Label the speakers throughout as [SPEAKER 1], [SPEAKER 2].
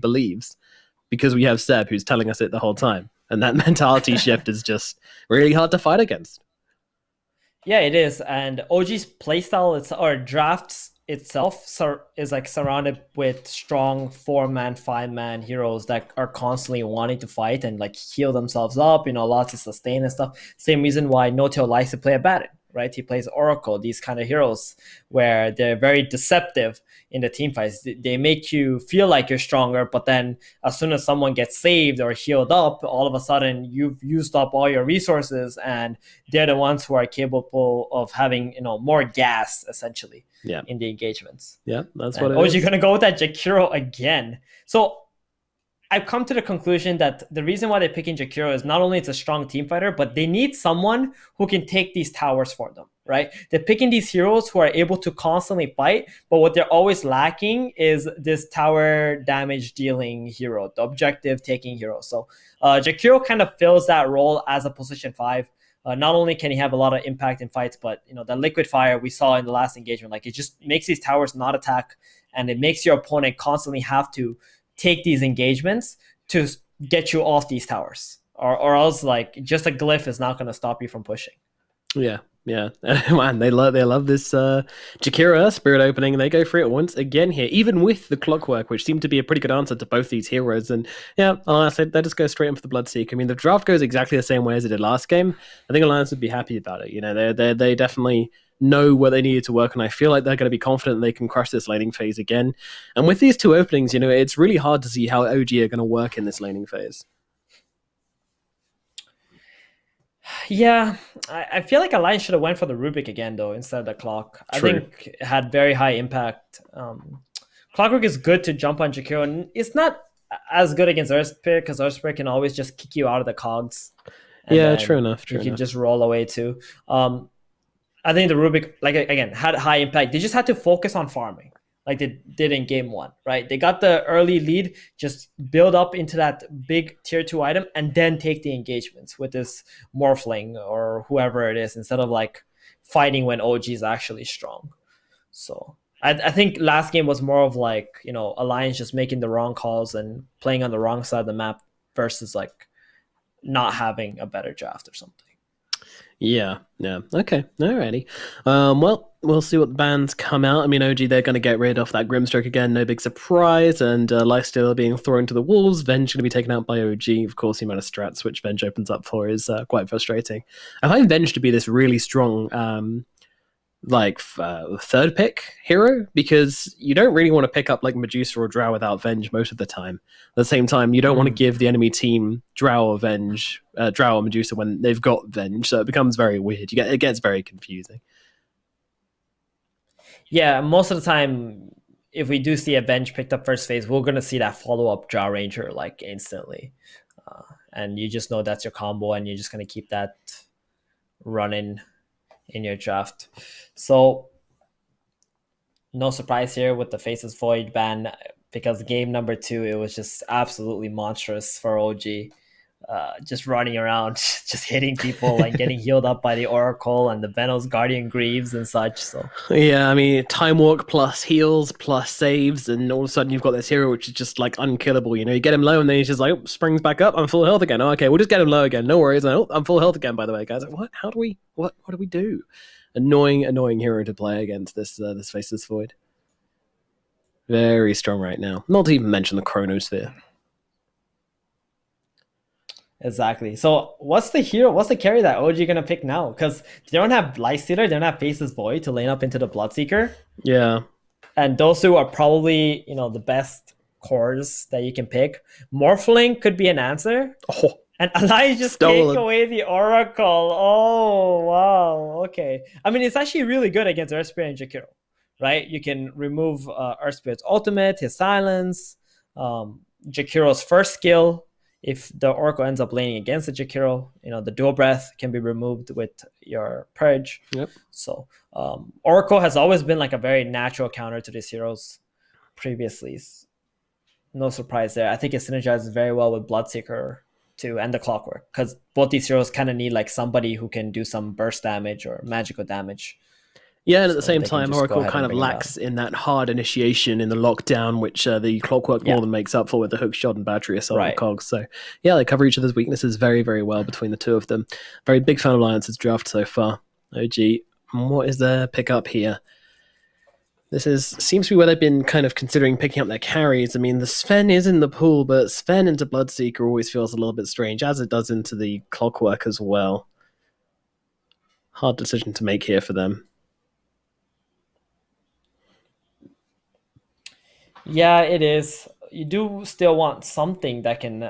[SPEAKER 1] believes, because we have Seb who's telling us it the whole time. And that mentality shift is just really hard to fight against.
[SPEAKER 2] Yeah, it is. And OG's playstyle or drafts itself is like surrounded with strong 4-man, 5-man heroes that are constantly wanting to fight and like heal themselves up, lots of sustain and stuff. Same reason why No-Tail likes to play a Baron, right? He plays Oracle, these kind of heroes where they're very deceptive in the team fights. They make you feel like you're stronger, but then as soon as someone gets saved or healed up, all of a sudden you've used up all your resources, and they're the ones who are capable of having more gas essentially in the engagements.
[SPEAKER 1] Yeah, that's what it
[SPEAKER 2] is.
[SPEAKER 1] is.
[SPEAKER 2] You're gonna go with that Jakiro again. So I've come to the conclusion that the reason why they're picking Jakiro is not only it's a strong team fighter, but they need someone who can take these towers for them, right? They're picking these heroes who are able to constantly fight, but what they're always lacking is this tower damage dealing hero, the objective taking hero. So Jakiro kind of fills that role as a position 5. Not only can he have a lot of impact in fights, but the liquid fire we saw in the last engagement, like it just makes these towers not attack, and it makes your opponent constantly have to take these engagements to get you off these towers, or else like just a glyph is not going to stop you from pushing.
[SPEAKER 1] Yeah. Man, they love this Jakiro Spirit opening, and they go for it once again here, even with the Clockwork, which seemed to be a pretty good answer to both these heroes. And yeah, Alliance, they just go straight in for the Bloodseeker. I mean, the draft goes exactly the same way as it did last game. I think Alliance would be happy about it. They definitely know what they needed to work, and I feel like they're going to be confident they can crush this laning phase again. And with these two openings, it's really hard to see how OG are going to work in this laning phase.
[SPEAKER 2] Yeah, I feel like Alliance should have went for the Rubik again, though, instead of the Clock. True. I think it had very high impact. Clockwork is good to jump on Jakiro, and it's not as good against Earthspear, because Earthspear can always just kick you out of the cogs.
[SPEAKER 1] Yeah, true enough.
[SPEAKER 2] You can just roll away, too. I think the Rubik, like, again, had high impact. They just had to focus on farming, like they did in game 1, right? They got the early lead, just build up into that big tier 2 item, and then take the engagements with this Morphling or whoever it is, instead of like fighting when OG is actually strong. So I think last game was more of like, Alliance just making the wrong calls and playing on the wrong side of the map versus like not having a better draft or something.
[SPEAKER 1] Yeah. Okay, alrighty. Well, we'll see what bands come out. I mean, OG, they're going to get rid of that Grimstroke again, no big surprise, and Lifestealer being thrown to the wolves. Venge going to be taken out by OG. Of course, the amount of strats which Venge opens up for is quite frustrating. I find Venge to be this really strong third pick hero, because you don't really want to pick up like Medusa or Drow without Venge most of the time. At the same time, you don't want to give the enemy team Drow or Venge, Drow or Medusa when they've got Venge, so it becomes very weird. It gets very confusing.
[SPEAKER 2] Yeah, most of the time, if we do see a Venge picked up first phase, we're going to see that follow-up Drow Ranger like instantly. And you just know that's your combo, and you're just going to keep that running in your draft. So no surprise here with the Faceless Void ban, because game number 2, it was just absolutely monstrous for OG. Just running around, just hitting people and getting healed up by the Oracle and the Venos Guardian Greaves and such. So
[SPEAKER 1] yeah, I mean, Time Walk plus heals plus saves, and all of a sudden you've got this hero which is just like unkillable. You get him low, and then he's just like, springs back up. I'm full health again. Oh, okay, we'll just get him low again. No worries. I'm full health again. By the way, guys, what do we do? Annoying hero to play against this Faceless Void. Very strong right now. Not to even mention the Chronosphere.
[SPEAKER 2] Exactly. So what's the carry that OG gonna pick now? Because they don't have Lifestealer, they don't have Faceless Void to lane up into the Bloodseeker.
[SPEAKER 1] Yeah.
[SPEAKER 2] And those two are probably, the best cores that you can pick. Morphling could be an answer.
[SPEAKER 1] Oh,
[SPEAKER 2] and Alliance just take away the Oracle. Oh, wow. Okay. I mean, it's actually really good against Earthspear and Jakiro, right? You can remove Earthspear's ultimate, his silence, Jakiro's first skill. If the Oracle ends up laning against the Jakiro, the dual breath can be removed with your purge.
[SPEAKER 1] Yep.
[SPEAKER 2] So Oracle has always been like a very natural counter to these heroes previously. No surprise there. I think it synergizes very well with Bloodseeker too, and the Clockwork, because both these heroes kind of need like somebody who can do some burst damage or magical damage.
[SPEAKER 1] Yeah, and at the
[SPEAKER 2] So
[SPEAKER 1] same
[SPEAKER 2] they can
[SPEAKER 1] time,
[SPEAKER 2] just go
[SPEAKER 1] Oracle
[SPEAKER 2] ahead
[SPEAKER 1] kind
[SPEAKER 2] and
[SPEAKER 1] of
[SPEAKER 2] bring it down.
[SPEAKER 1] lacks in that hard initiation in the lockdown, which the Clockwork more
[SPEAKER 2] Yeah,
[SPEAKER 1] than makes up for with the hook shot and battery assault and
[SPEAKER 2] right.
[SPEAKER 1] cogs. So, yeah, they cover each other's weaknesses very, very well between the two of them. Very big fan of Alliance's draft so far. OG, what is their pickup here? This is seems to be where they've been kind of considering picking up their carries. I mean, the Sven is in the pool, but Sven into Bloodseeker always feels a little bit strange, as it does into the Clockwork as well. Hard decision to make here for them.
[SPEAKER 2] Yeah, it is. You do still want something that can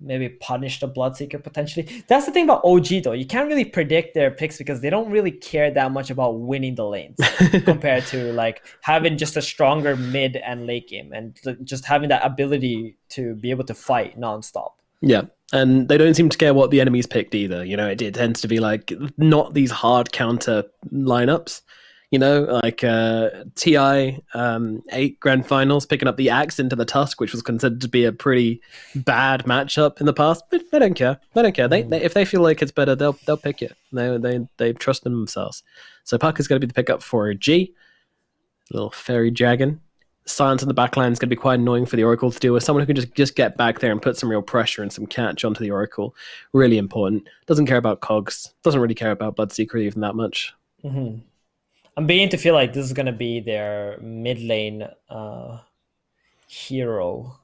[SPEAKER 2] maybe punish the Bloodseeker potentially. That's the thing about OG though. You can't really predict their picks because they don't really care that much about winning the lanes compared to like having just a stronger mid and late game and just having that ability to be able to fight nonstop.
[SPEAKER 1] Yeah. And they don't seem to care what the enemies picked either. You know, it tends to be like not these hard counter lineups. You know, like TI 8 grand finals picking up the axe into the Tusk, which was considered to be a pretty bad matchup in the past. But they don't care. They don't care. They if they feel like it's better, they'll pick it. They trust in themselves. So Puck is going to be the pickup for a G, little fairy dragon. Silence in the backline is going to be quite annoying for the Oracle to deal with. Someone who can just get back there and put some real pressure and some catch onto the Oracle. Really important. Doesn't care about cogs. Doesn't really care about Bloodseeker even that much.
[SPEAKER 2] Mm-hmm. I'm beginning to feel like this is gonna be their mid lane hero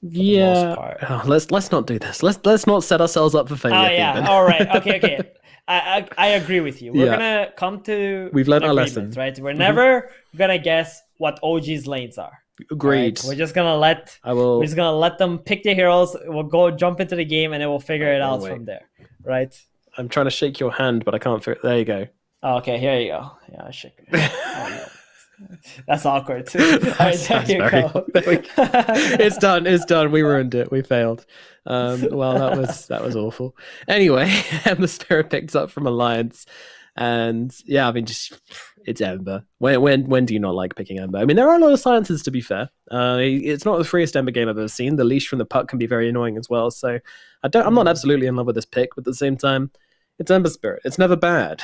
[SPEAKER 2] for the most
[SPEAKER 1] Yeah.
[SPEAKER 2] part.
[SPEAKER 1] Oh, let's not do this. Let's not set ourselves up for
[SPEAKER 2] Oh
[SPEAKER 1] failure,
[SPEAKER 2] yeah.
[SPEAKER 1] Thieben.
[SPEAKER 2] All right. Okay. Okay. I agree with you. We're
[SPEAKER 1] Yeah.
[SPEAKER 2] gonna come to
[SPEAKER 1] We've
[SPEAKER 2] an
[SPEAKER 1] learned our
[SPEAKER 2] agreement,
[SPEAKER 1] lesson.
[SPEAKER 2] right? We're
[SPEAKER 1] Mhm.
[SPEAKER 2] never gonna guess what OG's lanes are. All right.
[SPEAKER 1] Agreed.
[SPEAKER 2] We're just gonna let
[SPEAKER 1] I will.
[SPEAKER 2] we're just gonna let them pick their heroes. We'll go jump into the game and then we'll figure
[SPEAKER 1] Oh,
[SPEAKER 2] it
[SPEAKER 1] wrong
[SPEAKER 2] out
[SPEAKER 1] way.
[SPEAKER 2] from there. Right?
[SPEAKER 1] I'm trying to shake your hand, but I can't figure. There you go.
[SPEAKER 2] Oh, okay, here you go. Yeah, I shake your hand. Oh no. That's awkward too. All right, there you go.
[SPEAKER 1] It's done. It's done. We ruined it. We failed. Well, that was awful. Anyway, Ember Spirit picked up from Alliance, and yeah, I mean, just it's Ember. When do you not like picking Ember? I mean, there are a lot of silences to be fair. It's not the freest Ember game I've ever seen. The leash from the puck can be very annoying as well. So I'm not absolutely in love with this pick, but at the same time, it's Ember Spirit. It's never bad.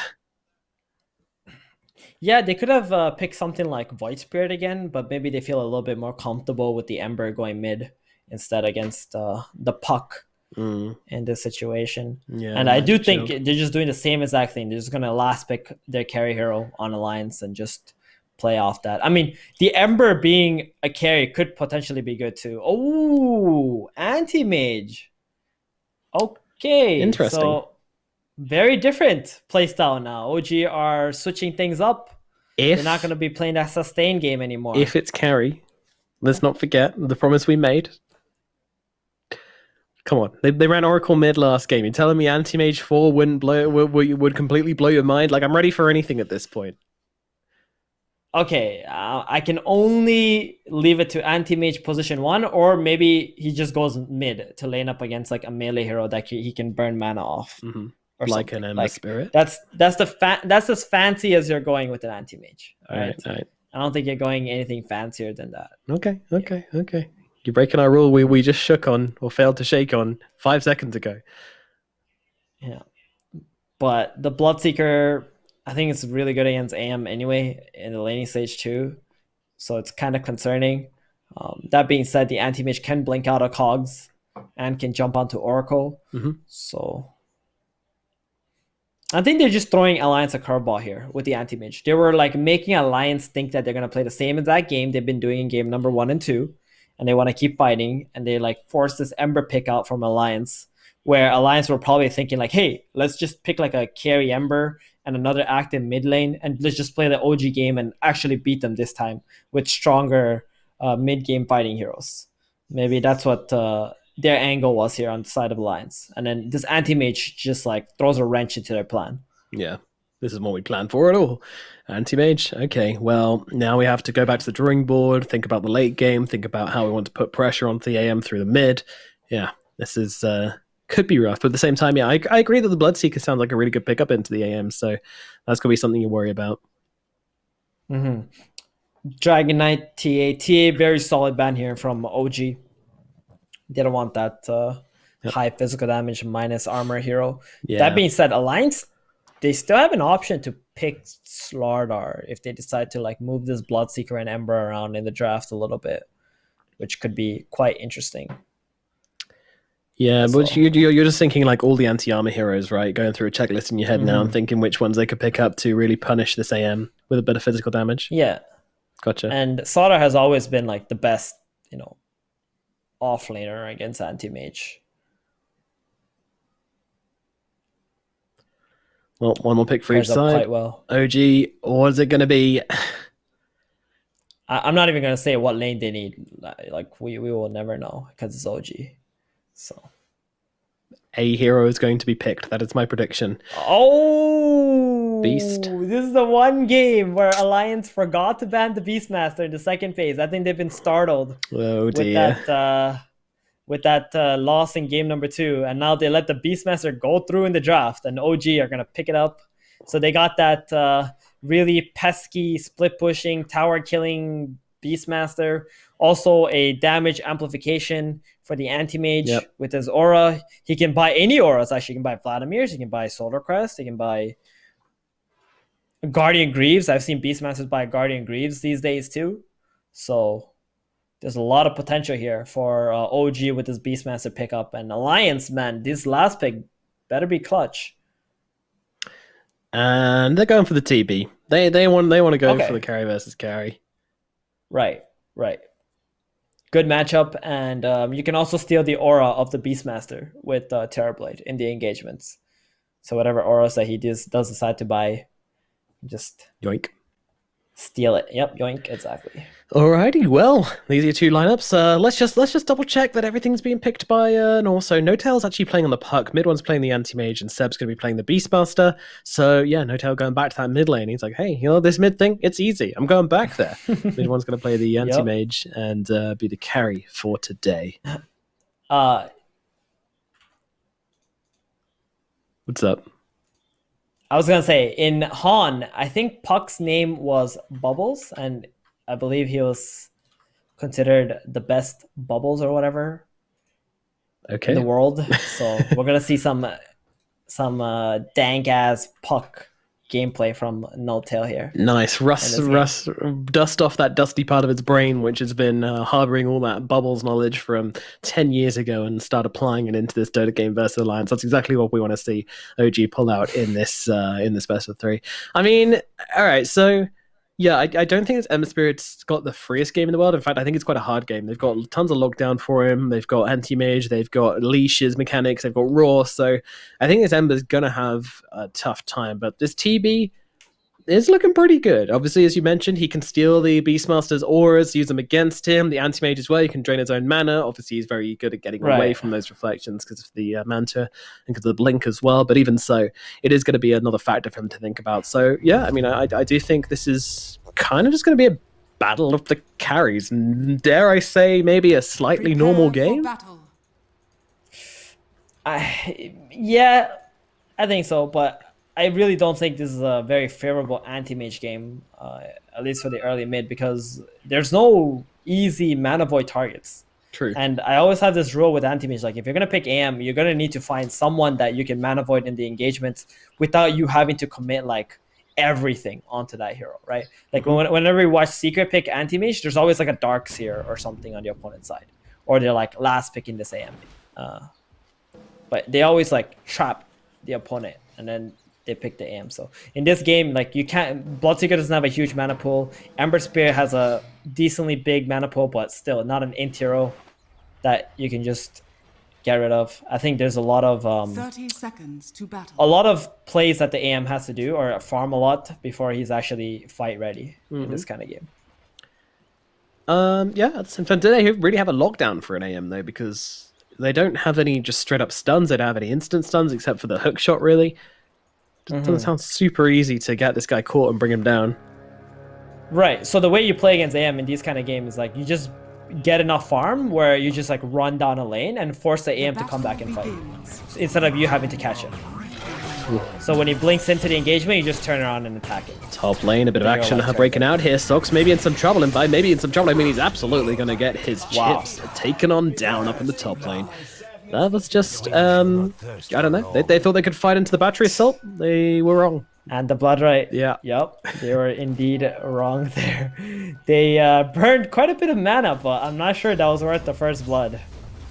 [SPEAKER 2] Yeah, they could have picked something like Void Spirit again, but maybe they feel a little bit more comfortable with the Ember going mid instead against the puck in this situation.
[SPEAKER 1] Yeah,
[SPEAKER 2] and I do
[SPEAKER 1] Magic
[SPEAKER 2] think
[SPEAKER 1] Shield.
[SPEAKER 2] they're just doing the same exact thing. They're just gonna last pick their carry hero on Alliance and just play off that. I mean, the Ember being a carry could potentially be good too. Oh, anti-mage. Okay,
[SPEAKER 1] Interesting.
[SPEAKER 2] so very different playstyle now. OG are switching things up. They're not going
[SPEAKER 1] If
[SPEAKER 2] to be playing that sustain game anymore.
[SPEAKER 1] if it's carry, let's not forget the promise we made. Come on, they ran Oracle mid last game. You're telling me Anti Mage 4 wouldn't would completely blow your mind? Like I'm ready for anything at this point.
[SPEAKER 2] Okay, I can only leave it to anti-mage position 1, or maybe he just goes mid to lane up against like a melee hero that he can burn mana off.
[SPEAKER 1] Mm-hmm.
[SPEAKER 2] Or
[SPEAKER 1] Like
[SPEAKER 2] something.
[SPEAKER 1] an Ember Spirit.
[SPEAKER 2] That's that's as fancy as you're going with an anti-mage.
[SPEAKER 1] All right.
[SPEAKER 2] I don't think you're going anything fancier than that.
[SPEAKER 1] Okay. You're breaking our rule we just shook on or failed to shake on 5 seconds ago.
[SPEAKER 2] Yeah. But the Bloodseeker, I think it's really good against AM anyway in the laning stage too. So it's kind of concerning. That being said, the anti-mage can blink out of cogs and can jump onto Oracle.
[SPEAKER 1] Mm-hmm.
[SPEAKER 2] So I think they're just throwing Alliance a curveball here with the anti-mage. They were like making Alliance think that they're going to play the same as that game they've been doing in game number 1 and 2. And they want to keep fighting. And they like force this Ember pick out from Alliance, where Alliance were probably thinking like, hey, let's just pick like a carry Ember and another active mid lane, and let's just play the OG game and actually beat them this time with stronger mid game fighting heroes. Maybe that's what their angle was here on the side of Alliance. And then this anti-mage just like throws a wrench into their plan.
[SPEAKER 1] Yeah, this is what we planned for at all. Anti-mage. Okay, well, now we have to go back to the drawing board, think about the late game, think about how we want to put pressure onto the AM through the mid. Yeah, this is could be rough, but at the same time, yeah, I agree that the Bloodseeker sounds like a really good pickup into the AM, so that's going to be something you worry about.
[SPEAKER 2] Mm-hmm. Dragon Knight, TA, very solid ban here from OG. They don't want that high physical damage minus armor hero.
[SPEAKER 1] Yeah.
[SPEAKER 2] That being said, Alliance, they still have an option to pick Slardar if they decide to like move this Bloodseeker and Ember around in the draft a little bit, which could be quite interesting.
[SPEAKER 1] Yeah, but you're just thinking like all the anti-armor heroes, right? Going through a checklist in your head now and thinking which ones they could pick up to really punish this AM with a bit of physical damage.
[SPEAKER 2] Yeah.
[SPEAKER 1] Gotcha.
[SPEAKER 2] And Slardar has always been like the best, you know, off laner against anti-mage.
[SPEAKER 1] Well, one more pick for each side.
[SPEAKER 2] Quite well.
[SPEAKER 1] OG, what is it going to be?
[SPEAKER 2] I'm not even going to say what lane they need. Like, we will never know because it's OG. So
[SPEAKER 1] a hero is going to be picked. That is my prediction.
[SPEAKER 2] Oh,
[SPEAKER 1] Beast.
[SPEAKER 2] This is the one game where Alliance forgot to ban the Beastmaster in the second phase. I think they've been startled with that loss in game number 2, and now they let the Beastmaster go through in the draft, and OG are gonna pick it up. So they got that really pesky split pushing, tower killing Beastmaster. Also a damage amplification for the anti-mage with his aura. He can buy any auras, actually. He can buy Vladimir's, he can buy Solar Crest, he can buy Guardian Greaves. I've seen Beastmasters buy Guardian Greaves these days too. So there's a lot of potential here for OG with this Beastmaster pickup. And Alliance, man, this last pick better be clutch.
[SPEAKER 1] And they're going for the TB. They want to go for the carry versus carry.
[SPEAKER 2] Right. Good matchup, and you can also steal the aura of the Beastmaster with Terrorblade in the engagements. So whatever auras that he does decide to buy, just
[SPEAKER 1] yoink,
[SPEAKER 2] steal it. Yep, yoink, exactly.
[SPEAKER 1] Alrighty, well, these are your two lineups. Let's just double check that everything's being picked by and also No-Tail's actually playing on the puck. Mid one's playing the anti-mage, and Seb's going to be playing the Beastmaster. So yeah, No-Tail going back to that mid lane. He's like, hey, you know this mid thing? It's easy. I'm going back there. Mid one's going to play the anti-mage and be the carry for today. What's up?
[SPEAKER 2] I was gonna say in Han, I think Puck's name was Bubbles, and I believe he was considered the best Bubbles or whatever in the world. So we're gonna see some dank ass Puck gameplay from No-Tail here.
[SPEAKER 1] Nice. Russ, dust off that dusty part of its brain, which has been harboring all that Bubbles knowledge from 10 years ago, and start applying it into this Dota game versus Alliance. That's exactly what we want to see OG pull out in this best of 3. I mean, all right, so yeah, I don't think Ember Spirit's got the freest game in the world. In fact, I think it's quite a hard game. They've got tons of lockdown for him. They've got anti-mage. They've got leashes mechanics. They've got raw. So I think this Ember's going to have a tough time. But this TB is looking pretty good. Obviously, as you mentioned, he can steal the Beastmaster's auras, use them against him. The anti-mage as well, he can drain his own mana. Obviously, he's very good at getting away from those reflections because of the Manta and because of the blink as well. But even so, it is going to be another factor for him to think about. So yeah, I mean, I do think this is kind of just going to be a battle of the carries. And dare I say, maybe a slightly normal game?
[SPEAKER 2] Yeah, I think so, but I really don't think this is a very favorable anti-mage game, at least for the early mid, because there's no easy mana void targets.
[SPEAKER 1] True.
[SPEAKER 2] And I always have this rule with anti-mage, like if you're going to pick AM, you're going to need to find someone that you can mana void in the engagements without you having to commit like everything onto that hero, right? Like whenever we watch Secret pick anti-mage, there's always like a Dark Seer or something on the opponent's side. Or they're like last picking this AMD. But they always like trap the opponent and then they pick the AM. So in this game, like you can't, Bloodseeker doesn't have a huge mana pool. Ember Spirit has a decently big mana pool, but still not an int hero that you can just get rid of. I think there's a lot of
[SPEAKER 3] 30 seconds to battle.
[SPEAKER 2] A lot of plays that the AM has to do or farm a lot before he's actually fight ready in this kind of game.
[SPEAKER 1] Yeah, at the same time, do they really have a lockdown for an AM though? Because they don't have any just straight up stuns. They don't have any instant stuns except for the hook shot, really. It doesn't sound super easy to get this guy caught and bring him down.
[SPEAKER 2] Right. So the way you play against AM in these kind of games is like you just get enough farm where you just like run down a lane and force the AM to come back and fight instead of you having to catch it. So when he blinks into the engagement, you just turn around and attack it.
[SPEAKER 1] Top lane, a bit of action breaking out here. Sox maybe in some trouble, and by maybe in some trouble, I mean he's absolutely going to get his chips taken on down up in the top lane. That was just, I don't know. They thought they could fight into the battery assault. They were wrong.
[SPEAKER 2] And the blood right.
[SPEAKER 1] Yeah.
[SPEAKER 2] Yep. They were indeed wrong there. They burned quite a bit of mana, but I'm not sure that was worth the first blood.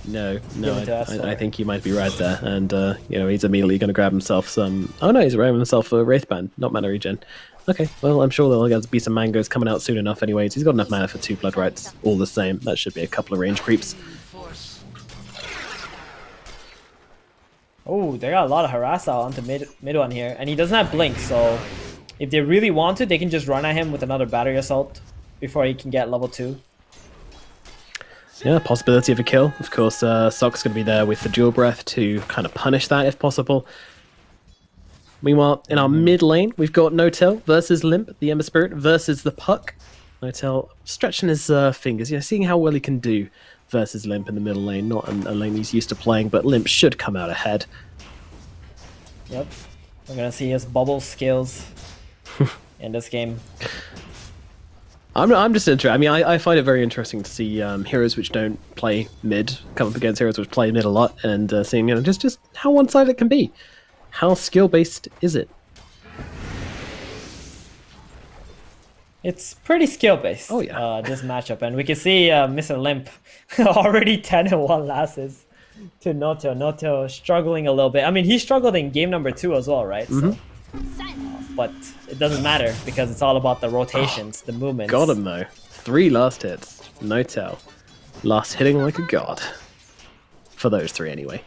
[SPEAKER 1] No,
[SPEAKER 2] Give it to us,
[SPEAKER 1] I
[SPEAKER 2] or-
[SPEAKER 1] think you might be right there. And, you know, he's immediately going to grab himself some... Oh, no, he's grabbing himself a Wraithband, not mana regen. Okay, well, I'm sure there'll be some mangoes coming out soon enough anyways. He's got enough mana for 2 blood rights, all the same. That should be a couple of range creeps.
[SPEAKER 2] Oh, they got a lot of harass out onto mid one here. And he doesn't have blink, so if they really want to, they can just run at him with another battery assault before he can get level 2.
[SPEAKER 1] Yeah, possibility of a kill. Of course, Sock's going to be there with the dual breath to kind of punish that if possible. Meanwhile, in our mid lane, we've got Notel versus Limp, the Ember Spirit, versus the Puck. Notel stretching his fingers, you know, seeing how well he can do versus Limp in the middle lane. Not a lane he's used to playing, but Limp should come out ahead.
[SPEAKER 2] Yep. We're going to see his bubble skills in this game.
[SPEAKER 1] I'm just interested. I mean, I find it very interesting to see heroes which don't play mid come up against heroes which play mid a lot, and seeing, you know, just how one-sided it can be. How skill-based is it?
[SPEAKER 2] It's pretty skill-based,
[SPEAKER 1] Oh, yeah.
[SPEAKER 2] this matchup. And we can see Mr. Limp already 10-1 losses to Noto. Noto struggling a little bit. I mean, he struggled in game number 2 as well, right? So, but it doesn't matter because it's all about the rotations, the movements.
[SPEAKER 1] Got him, though. 3 last hits. Notel. Last hitting like a god. For those 3, anyway.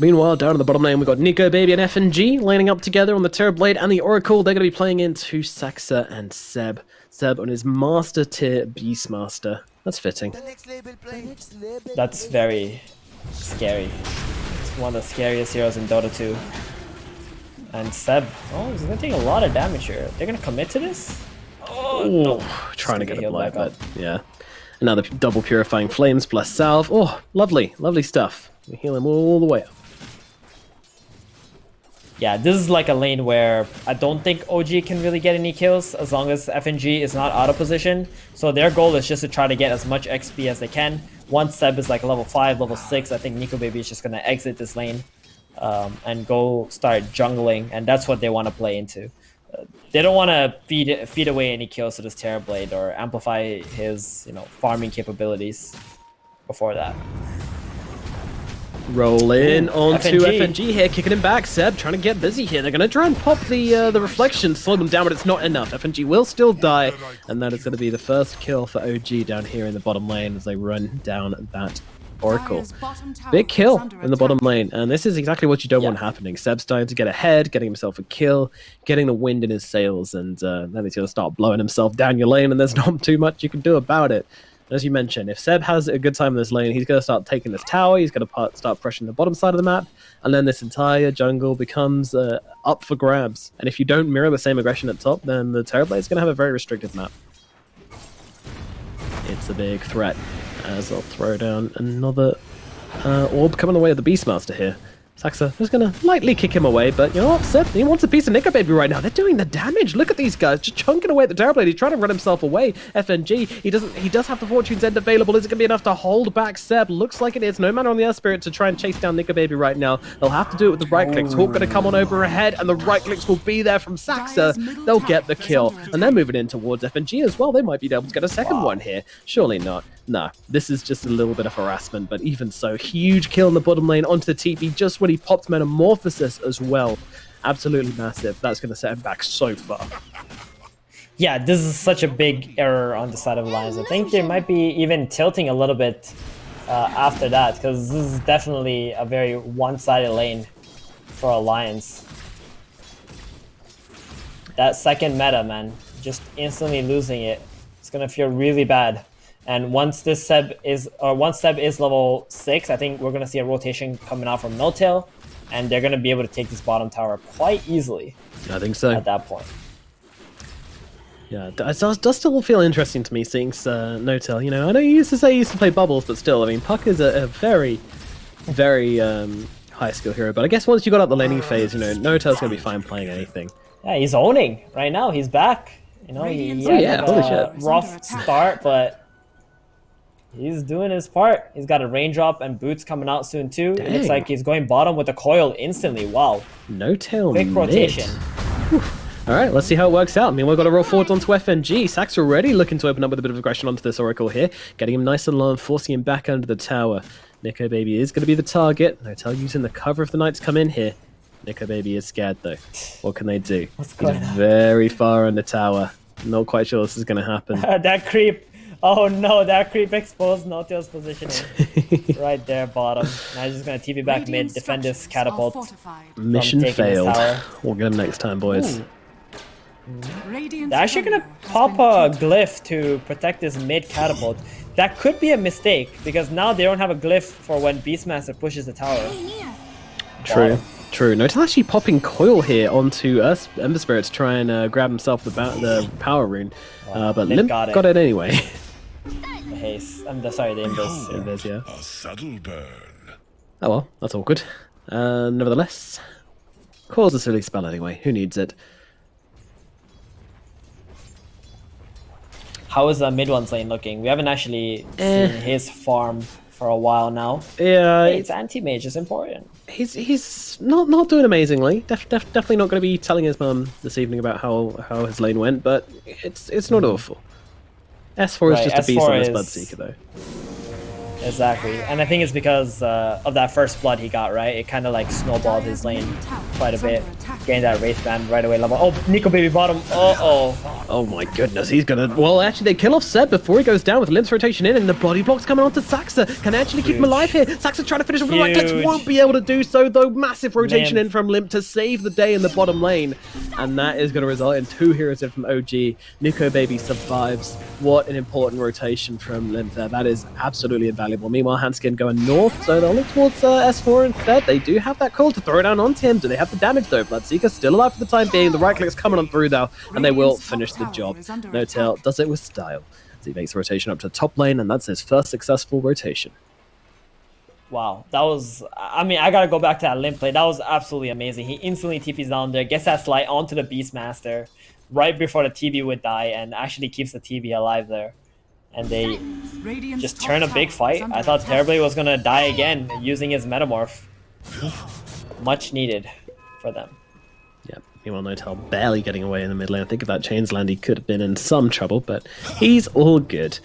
[SPEAKER 1] Meanwhile, down in the bottom lane, we've got Nico, Baby, and FNG lining up together on the Terrorblade and the Oracle. They're going to be playing into Saxa and Seb. Seb on his Master Tier Beastmaster. That's fitting.
[SPEAKER 2] That's very scary. It's one of the scariest heroes in Dota 2. And Seb, oh, he's going to take a lot of damage here. They're going to commit to this? Oh, no.
[SPEAKER 1] Trying to get a
[SPEAKER 2] healed
[SPEAKER 1] blow,
[SPEAKER 2] back
[SPEAKER 1] but
[SPEAKER 2] up.
[SPEAKER 1] yeah. Another double Purifying Flames plus Salve. Oh, lovely, lovely stuff. We heal him all the way up.
[SPEAKER 2] Yeah, this is like a lane where I don't think OG can really get any kills as long as FNG is not out of position. So their goal is just to try to get as much XP as they can. Once Seb is like level 5, level 6, I think Nico Baby is just going to exit this lane and go start jungling. And that's what they want to play into. They don't want to feed away any kills to this Terrorblade or amplify his, you know, farming capabilities before that.
[SPEAKER 1] Roll in onto
[SPEAKER 2] FNG.
[SPEAKER 1] FNG here, kicking him back. Seb trying to get busy here. They're going to try and pop the reflection, slow them down, but it's not enough. FNG will still die, and that is going to be the first kill for OG down here in the bottom lane as they run down that Oracle.
[SPEAKER 3] Dire's bottom tower
[SPEAKER 1] Big
[SPEAKER 3] is
[SPEAKER 1] kill
[SPEAKER 3] under
[SPEAKER 1] in the bottom
[SPEAKER 3] attack.
[SPEAKER 1] lane, and this is exactly what you don't want happening. Seb's starting to get ahead, getting himself a kill, getting the wind in his sails, and then he's going to start blowing himself down your lane, and there's not too much you can do about it. As you mentioned, if Seb has a good time in this lane, he's going to start taking this tower, he's going to start pressuring the bottom side of the map, and then this entire jungle becomes up for grabs. And if you don't mirror the same aggression at top, then the Terrorblade is going to have a very restricted map. It's a big threat, as I'll throw down another orb coming away with the Beastmaster here. Saxa just going to lightly kick him away, but you know what, Seb, he wants a piece of Nico Baby right now. They're doing the damage. Look at these guys, just chunking away at the Terrorblade. He's trying to run himself away. FNG, he does have the Fortune's End available. Is it going to be enough to hold back Seb? Looks like it is. No mana on the Earth Spirit to try and chase down Nico Baby right now. They'll have to do it with the right clicks. Hawk going to come on over ahead, and the right clicks will be there from Saxa. They'll get the kill, and they're moving in towards FNG as well. They might be able to get a second one here. Surely not. No, this is just a little bit of harassment, but even so, huge kill in the bottom lane onto the TP just when he popped Metamorphosis as well. Absolutely massive. That's going to set him back so far.
[SPEAKER 2] Yeah, this is such a big error on the side of Alliance. I think they might be even tilting a little bit after that, because this is definitely a very one-sided lane for Alliance. That second meta, man, just instantly losing it. It's going to feel really bad. And once Seb is level 6, I think we're going to see a rotation coming out from No-Tail, and they're going to be able to take this bottom tower quite easily.
[SPEAKER 1] I think so.
[SPEAKER 2] At that point.
[SPEAKER 1] Yeah, it does still feel interesting to me seeing No-Tail. You know, I know you used to say you used to play Bubbles, but still, I mean, Puck is a very, very high skill hero. But I guess once you got up the laning phase, you know, No-Tail's going to be fine playing anything.
[SPEAKER 2] Yeah, he's owning right now. He's back. You know, he
[SPEAKER 3] Radiant's
[SPEAKER 2] had
[SPEAKER 1] holy
[SPEAKER 2] a
[SPEAKER 1] shit.
[SPEAKER 2] rough start, but He's doing his part. He's got a raindrop and boots coming out soon too. It looks
[SPEAKER 1] Dang.
[SPEAKER 2] like he's going bottom with the coil instantly. Wow.
[SPEAKER 1] No tail
[SPEAKER 2] Quick
[SPEAKER 1] mid.
[SPEAKER 2] rotation.
[SPEAKER 1] All right, let's see how it works out. I mean, we've got to roll forwards onto FNG. Sax already looking to open up with a bit of aggression onto this Oracle here, getting him nice and low and forcing him back under the tower. Nico Baby is going to be the target. Notel using the cover of the Knights come in here. Nico Baby is scared though. What can they do?
[SPEAKER 2] What's going
[SPEAKER 1] He's
[SPEAKER 2] on?
[SPEAKER 1] very far in the tower. Not quite sure this is going to happen.
[SPEAKER 2] That creep. Oh no, that creep exposed Notel's positioning. Right there, bottom. Now he's just going to TP back mid,
[SPEAKER 3] Radiant
[SPEAKER 2] defend this
[SPEAKER 3] structures are
[SPEAKER 2] catapult.
[SPEAKER 3] fortified.
[SPEAKER 1] Mission
[SPEAKER 2] taking this
[SPEAKER 1] failed.
[SPEAKER 2] tower.
[SPEAKER 1] We'll get him next time, boys.
[SPEAKER 2] Ooh.
[SPEAKER 3] Radiant's
[SPEAKER 2] They're actually gonna
[SPEAKER 3] courier has
[SPEAKER 2] pop
[SPEAKER 3] been
[SPEAKER 2] a
[SPEAKER 3] killed.
[SPEAKER 2] glyph to protect this mid catapult. That could be a mistake because now they don't have a glyph for when Beastmaster pushes the tower.
[SPEAKER 1] True.
[SPEAKER 2] Bottom.
[SPEAKER 1] True. Notel actually popping coil here onto us Ember Spirit to try and grab himself the power rune, but
[SPEAKER 2] Limp
[SPEAKER 1] Limp
[SPEAKER 2] got
[SPEAKER 1] got
[SPEAKER 2] it.
[SPEAKER 1] it anyway.
[SPEAKER 2] The haste. Sorry, the Embers.
[SPEAKER 1] Invis, yeah.
[SPEAKER 4] A subtle burn.
[SPEAKER 1] Oh well, that's awkward. Nevertheless, cause a silly spell anyway. Who needs it?
[SPEAKER 2] How is the mid one's lane looking? We haven't actually seen his farm for a while now.
[SPEAKER 1] Yeah,
[SPEAKER 2] Hey, it's anti-mage, it's important.
[SPEAKER 1] he's not doing amazingly. Definitely not going to be telling his mum this evening about how his lane went, but it's not awful. S4 is
[SPEAKER 2] Right,
[SPEAKER 1] just a beast
[SPEAKER 2] S4
[SPEAKER 1] on this
[SPEAKER 2] is-
[SPEAKER 1] Bloodseeker though.
[SPEAKER 2] Exactly. And I think it's because of that first blood he got, right? It kind of like snowballed his lane quite a bit. Getting that Wraith Band right away level. Oh, Nico Baby bottom. Uh-oh.
[SPEAKER 1] Oh my goodness, he's gonna... Well, actually, they kill off Seb before he goes down with Limp's rotation in, and the body block's coming onto Saxa. Can they actually keep him alive here? Saxa's trying to finish him with the right clicks.
[SPEAKER 2] Huge.
[SPEAKER 1] Won't be able to do so, though. Massive rotation
[SPEAKER 2] Limp.
[SPEAKER 1] in from Limp to save the day in the bottom lane. And that is going to result in 2 heroes in from OG. Nico Baby survives. What an important rotation from Limp there. That is absolutely invaluable. Meanwhile, Hanskin going north, so they'll look towards S4 instead. They do have that call to throw down onto him. Do they have the damage, though? Bloodseeker still alive for the time being. The right click's coming on through now, and they will finish the job. No Tail does it with style. As he makes a rotation up to the top lane, and that's his first successful rotation.
[SPEAKER 2] Wow, that was... I mean, I gotta go back to that Limp play. That was absolutely amazing. He instantly TPs down there, gets that slide onto the Beastmaster right before the TB would die, and actually keeps the TB alive there. And they just turn a big fight. I thought Terribly was gonna die again using his Metamorph. Much needed for them.
[SPEAKER 1] Yeah, meanwhile, Notel barely getting away in the mid lane. I think if that Chains land, he could have been in some trouble, but he's all good.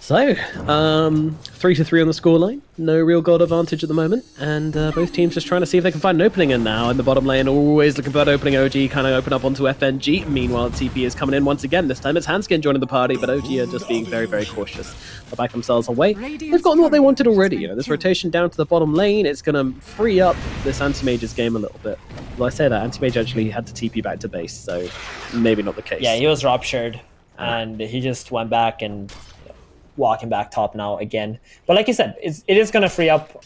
[SPEAKER 1] So, 3-3 on the scoreline. No real gold advantage at the moment, and both teams just trying to see if they can find an opening. And now in the bottom lane, always looking for that opening. OG kind of open up onto FNG. Meanwhile, TP is coming in once again. This time it's Hanskin joining the party, but OG are just being very, very cautious. They'll back themselves away. They've gotten what they wanted already. You know, this rotation down to the bottom lane, it's going to free up this Anti-Mage's game a little bit. Well, I say that, Anti-Mage actually had to TP back to base, so maybe not the case.
[SPEAKER 2] Yeah, he was ruptured, and he just went back and walking back top now again. But like you said, it is going to free up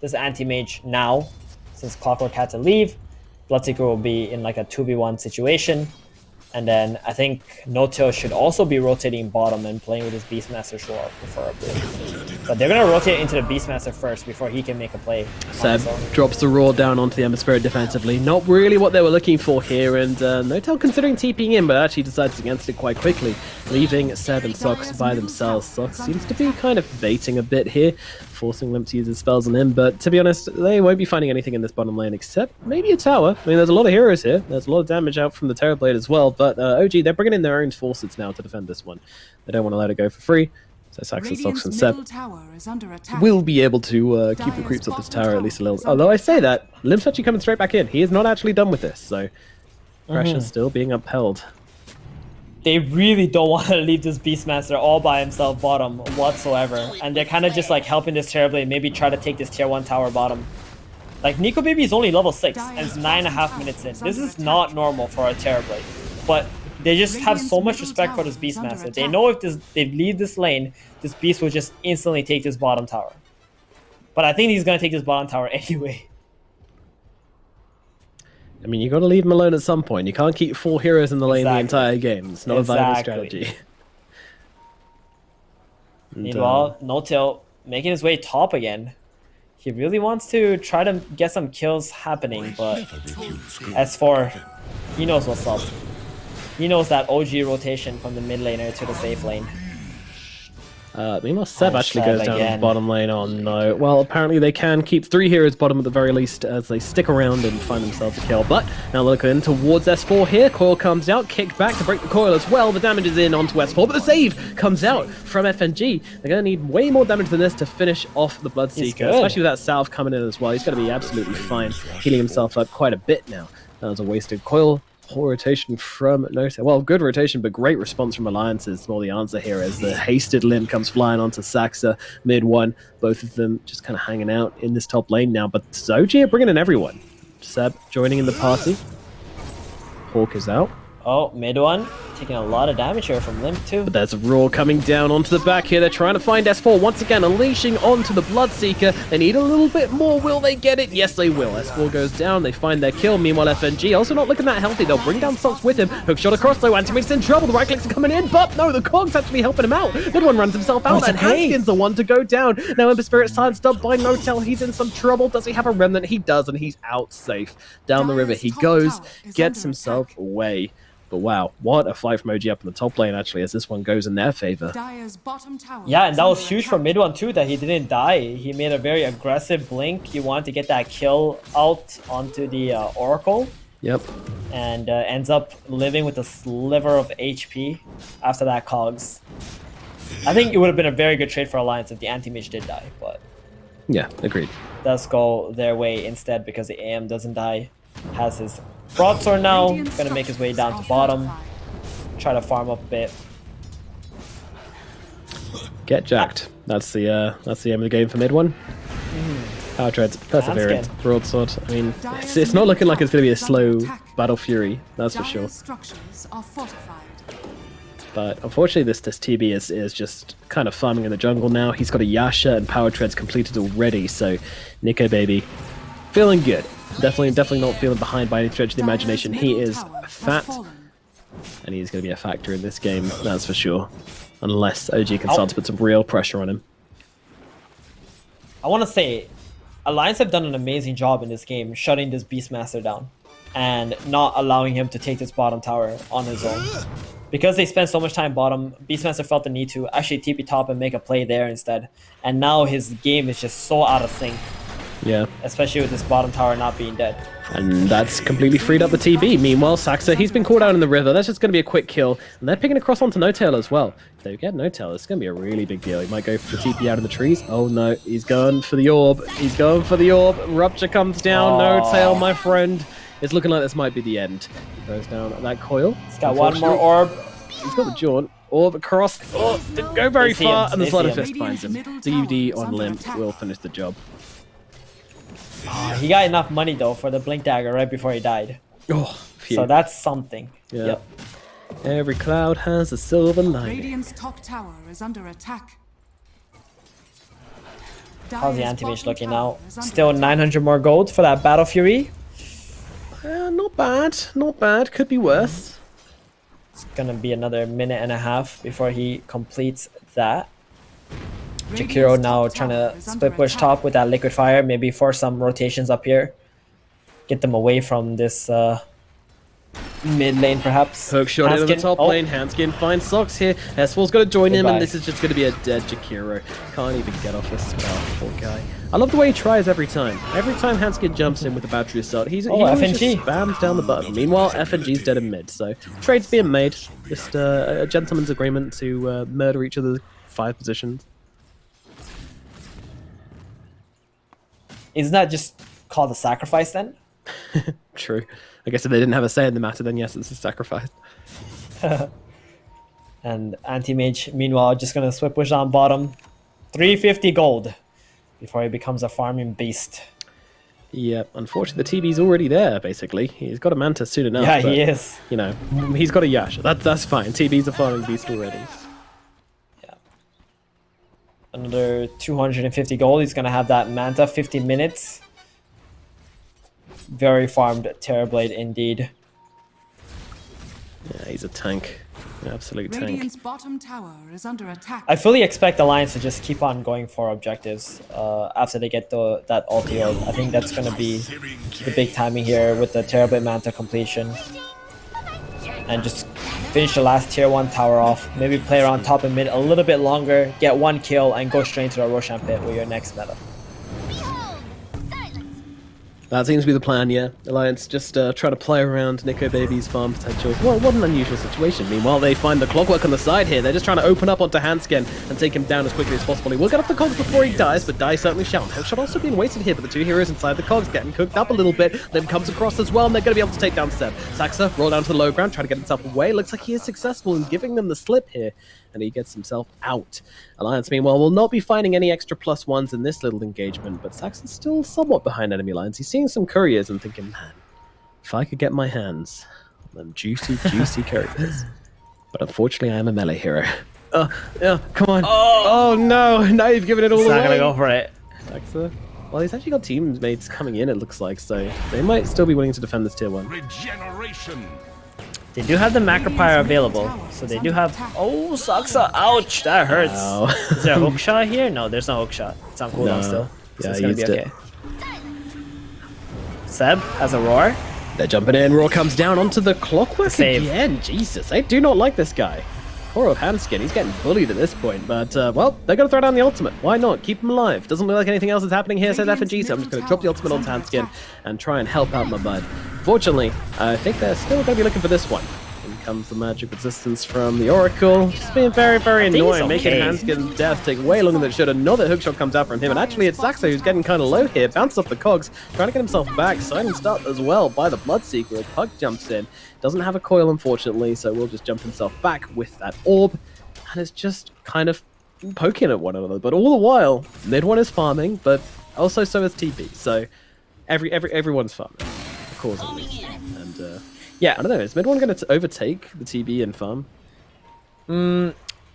[SPEAKER 2] this anti-mage now, since Clockwork had to leave. Bloodseeker will be in like a 2v1 situation. And then I think Noto should also be rotating bottom and playing with his Beastmaster Shore, preferably. But they're going to rotate into the Beastmaster first before he can make a play.
[SPEAKER 1] Seb drops the Roar down onto the Ember Spirit defensively. Not really what they were looking for here, and Notel considering TPing in, but actually decides against it quite quickly, leaving Seb and Sox by themselves. Sox seems to be kind of baiting a bit here, forcing Limp to use his spells on him, but to be honest, they won't be finding anything in this bottom lane except maybe a tower. I mean, there's a lot of heroes here. There's a lot of damage out from the Terrorblade as well, but OG, they're bringing in their own forces now to defend this one. They don't want to let it go for free. So Saxon, Sox, and Seb will be able to keep the creeps up this tower at least a little. Although I say that, Limp's actually coming straight back in. He is not actually done with this, so pressure's still being upheld.
[SPEAKER 2] They really don't want to leave this Beastmaster all by himself bottom whatsoever. And they're kind of just like helping this Terrorblade maybe try to take this tier 1 tower bottom. Like, Nico Baby is only level 6 and it's 9.5 minutes in. This is not normal for a Terrorblade. But they just have so much respect for this Beastmaster. They know if they leave this lane, this Beast will just instantly take this bottom tower. But I think he's going to take this bottom tower anyway.
[SPEAKER 1] I mean, you got to leave him alone at some point. You can't keep 4 heroes in the lane the entire game. It's not a viable strategy.
[SPEAKER 2] Meanwhile, No-Tail making his way top again. He really wants to try to get some kills happening, but S4, he knows what's up. He knows that OG rotation from the mid laner to the safe lane.
[SPEAKER 1] Meanwhile, Seb
[SPEAKER 2] And
[SPEAKER 1] actually
[SPEAKER 2] Seb
[SPEAKER 1] goes down to the
[SPEAKER 2] again.
[SPEAKER 1] bottom lane. Oh no. Well, apparently they can keep 3 heroes bottom at the very least as they stick around and find themselves a kill. But now looking towards S4 here. Coil comes out, kicked back to break the coil as well. The damage is in onto S4, but the save comes out from FNG. They're going to need way more damage than this to finish off the Bloodseeker,
[SPEAKER 2] good.
[SPEAKER 1] especially with that salve coming in as well. He's going to be absolutely fine, healing himself up quite a bit now. That was a wasted coil. Poor rotation from Nota. Well, good rotation, but great response from Alliances. More the answer here as the hasted limb comes flying onto Saxa mid one. Both of them just kind of hanging out in this top lane now. But OGA are bringing in everyone. Seb joining in the party. Hawk is out.
[SPEAKER 2] Oh, mid one. Taking a lot of damage here from Limp too.
[SPEAKER 1] But there's a roar coming down onto the back here. They're trying to find S4 once again, unleashing onto the Bloodseeker. They need a little bit more. Will they get it? Yes, they will. S4 goes down. They find their kill. Meanwhile, FNG also not looking that healthy. They'll bring down Socks with him. Hookshot across though. Antimate's in trouble. The right clicks are coming in, but no, the Cog's actually helping him out. Mid one runs himself out, and Hanskin's the one to go down. Now Ember Spirit silenced up by Notel. He's in some trouble. Does he have a remnant? He does, and he's out safe. Down the river he goes, gets himself away. But wow, what a fight from OG up in the top lane, actually, as this one goes in their favor.
[SPEAKER 2] Yeah, and that was huge for mid one too, that he didn't die. He made a very aggressive blink. He wanted to get that kill out onto the Oracle.
[SPEAKER 1] Yep.
[SPEAKER 2] And ends up living with a sliver of HP after that Cogs. I think it would have been a very good trade for Alliance if the anti-mage did die, but...
[SPEAKER 1] Yeah, agreed.
[SPEAKER 2] Does go their way instead because the AM doesn't die. Has his broadsword now, gonna make his way down to bottom. Try to farm up a bit.
[SPEAKER 1] Get jacked. That's the aim of the game for mid one. Power treads, perseverance, broadsword. I mean, it's not looking like it's going to be a slow battle fury, that's for sure. But unfortunately, this TB is just kind of farming in the jungle now. He's got a Yasha and power treads completed already, so Nico baby, feeling good. Definitely not feeling behind by any stretch of the imagination. He is fat, and he's going to be a factor in this game, that's for sure. Unless OG can start to put some real pressure on him.
[SPEAKER 2] I want to say, Alliance have done an amazing job in this game, shutting this Beastmaster down, and not allowing him to take this bottom tower on his own. Because they spent so much time bottom, Beastmaster felt the need to actually TP top and make a play there instead. And now his game is just so out of sync.
[SPEAKER 1] Yeah.
[SPEAKER 2] Especially with this bottom tower not being dead.
[SPEAKER 1] And that's completely freed up the TB. Meanwhile, Saxa, he's been caught out in the river. That's just going to be a quick kill. And they're picking across onto Notail as well. If they get Notail, it's going to be a really big deal. He might go for the TP out in the trees. Oh no, he's going for the orb. He's going for the orb. Rupture comes down. Notail, my friend. It's looking like this might be the end. He goes down at that coil.
[SPEAKER 2] He's got one more orb.
[SPEAKER 1] He's got the jaunt. Orb across. Oh, didn't go very far. And the Slaughter Fist finds him. DUD on Limp will finish the job.
[SPEAKER 2] He got enough money though for the blink dagger right before he died.
[SPEAKER 1] Oh, phew.
[SPEAKER 2] So that's something.
[SPEAKER 1] Yeah.
[SPEAKER 2] Yep.
[SPEAKER 1] Every cloud has a silver lining.
[SPEAKER 3] Radiant's top tower is under attack.
[SPEAKER 2] How's the anti-mage looking now? Still 900 more gold for that Battle Fury.
[SPEAKER 1] Not bad. Not bad. Could be worse.
[SPEAKER 2] It's gonna be another minute and a half before he completes that. Jakiro now trying to split push top with that liquid fire, maybe force some rotations up here. Get them away from this mid lane perhaps.
[SPEAKER 1] Hook shot into the top lane. Hanskin finds Socks here. S4's got to join him, and this is just going to be a dead Jakiro. Can't even get off a spell, poor guy. I love the way he tries every time. Every time Hanskin jumps in with the battery assault, he always just spams down the button. Meanwhile, FNG's dead in mid, so trade's being made. Just a gentleman's agreement to murder each other's 5 positions.
[SPEAKER 2] Isn't that just called a sacrifice then?
[SPEAKER 1] True. I guess if they didn't have a say in the matter, then yes, it's a sacrifice.
[SPEAKER 2] And anti-mage, meanwhile, just gonna swift push on bottom. 350 gold before he becomes a farming beast.
[SPEAKER 1] Yeah, unfortunately, the TB's already there, basically. He's got a Manta soon enough.
[SPEAKER 2] Yeah,
[SPEAKER 1] but,
[SPEAKER 2] he is.
[SPEAKER 1] You know, he's got a Yash. That's fine. TB's a farming beast already.
[SPEAKER 2] Yeah. Another 250 gold. He's gonna have that Manta, 50 minutes. Very farmed Terrorblade indeed.
[SPEAKER 1] Yeah, he's a tank. An absolute tank.
[SPEAKER 3] Radiant's bottom tower is under attack.
[SPEAKER 2] I fully expect Alliance to just keep on going for objectives after they get that ulti ult. I think that's going to be the big timing here with the Terrorblade Manta completion. And just finish the last tier 1 tower off, maybe play around top and mid a little bit longer, get 1 kill, and go straight into the Roshan pit with your next meta.
[SPEAKER 1] That seems to be the plan, yeah. Alliance just try to play around Nico Baby's farm potential. Well, what an unusual situation. Meanwhile, they find the Clockwork on the side here. They're just trying to open up onto Hanskin and take him down as quickly as possible. He will get off the cogs before he dies, but die certainly shall. Hookshot also being wasted here, but the two heroes inside the cogs getting cooked up a little bit. Then comes across as well, and they're going to be able to take down Seb. Saxa roll down to the low ground, try to get himself away. Looks like he is successful in giving them the slip here, and he gets himself out. Alliance, meanwhile, will not be finding any extra +1s in this little engagement, but Saxon's still somewhat behind enemy lines. He's seeing some couriers and thinking, man, if I could get my hands on them juicy, juicy couriers. But unfortunately, I am a melee hero. Yeah, come on. Oh no, now you've given it all away.
[SPEAKER 2] He's not gonna go for it.
[SPEAKER 1] Saxa. Well, he's actually got teammates coming in, it looks like, so they might still be willing to defend this tier 1.
[SPEAKER 4] Regeneration.
[SPEAKER 2] They do have the Macropyre available, so they do have... Oh, Saxa! Ouch! That hurts.
[SPEAKER 1] Wow.
[SPEAKER 2] Is there a hook shot here? No, there's no hook shot. It's on cooldown still. So
[SPEAKER 1] Yeah,
[SPEAKER 2] it's
[SPEAKER 1] I
[SPEAKER 2] gonna be
[SPEAKER 1] used
[SPEAKER 2] okay. Seb has a roar.
[SPEAKER 1] They're jumping in. Roar comes down onto the Clockwork
[SPEAKER 2] Save.
[SPEAKER 1] again. Jesus, I do not like this guy. Poor old Hanskin, he's getting bullied at this point. But, well, they're going to throw down the ultimate. Why not? Keep him alive. Doesn't look like anything else is happening here, says FNG, so I'm just going to drop the ultimate onto Hanskin and try and help out my bud. Fortunately, I think they're still going to be looking for this one. In comes the magic resistance from the Oracle. Just being very, very annoying, making Hanskin's death take way longer than it should. Another hookshot comes out from him, and actually it's Saxo who's getting kind of low here. Bounces off the cogs, trying to get himself back. Silenced up as well by the Bloodseeker as Pug jumps in. Doesn't have a coil, unfortunately, so will just jump himself back with that orb. And it's just kind of poking at one another. But all the while, mid one is farming, but also so is TB. So everyone's farming, of course, at least. And yeah, I don't know. Is mid one going to overtake the TB and farm?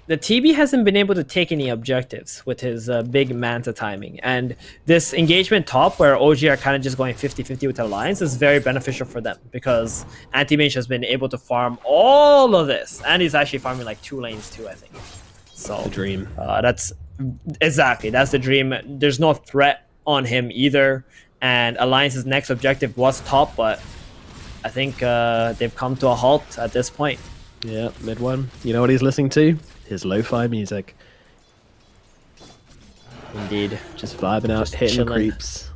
[SPEAKER 2] The TB hasn't been able to take any objectives with his big Manta timing. And this engagement top, where OG are kind of just going 50-50 with Alliance, is very beneficial for them because Anti-Mage has been able to farm all of this. And he's actually farming like 2 lanes too, I think. So
[SPEAKER 1] The dream.
[SPEAKER 2] That's the dream. There's no threat on him either. And Alliance's next objective was top, but I think they've come to a halt at this point.
[SPEAKER 1] Yeah, mid one. You know what he's listening to? His lo-fi music.
[SPEAKER 2] Indeed.
[SPEAKER 1] Just vibing out, hitting
[SPEAKER 2] chilling.
[SPEAKER 1] creeps,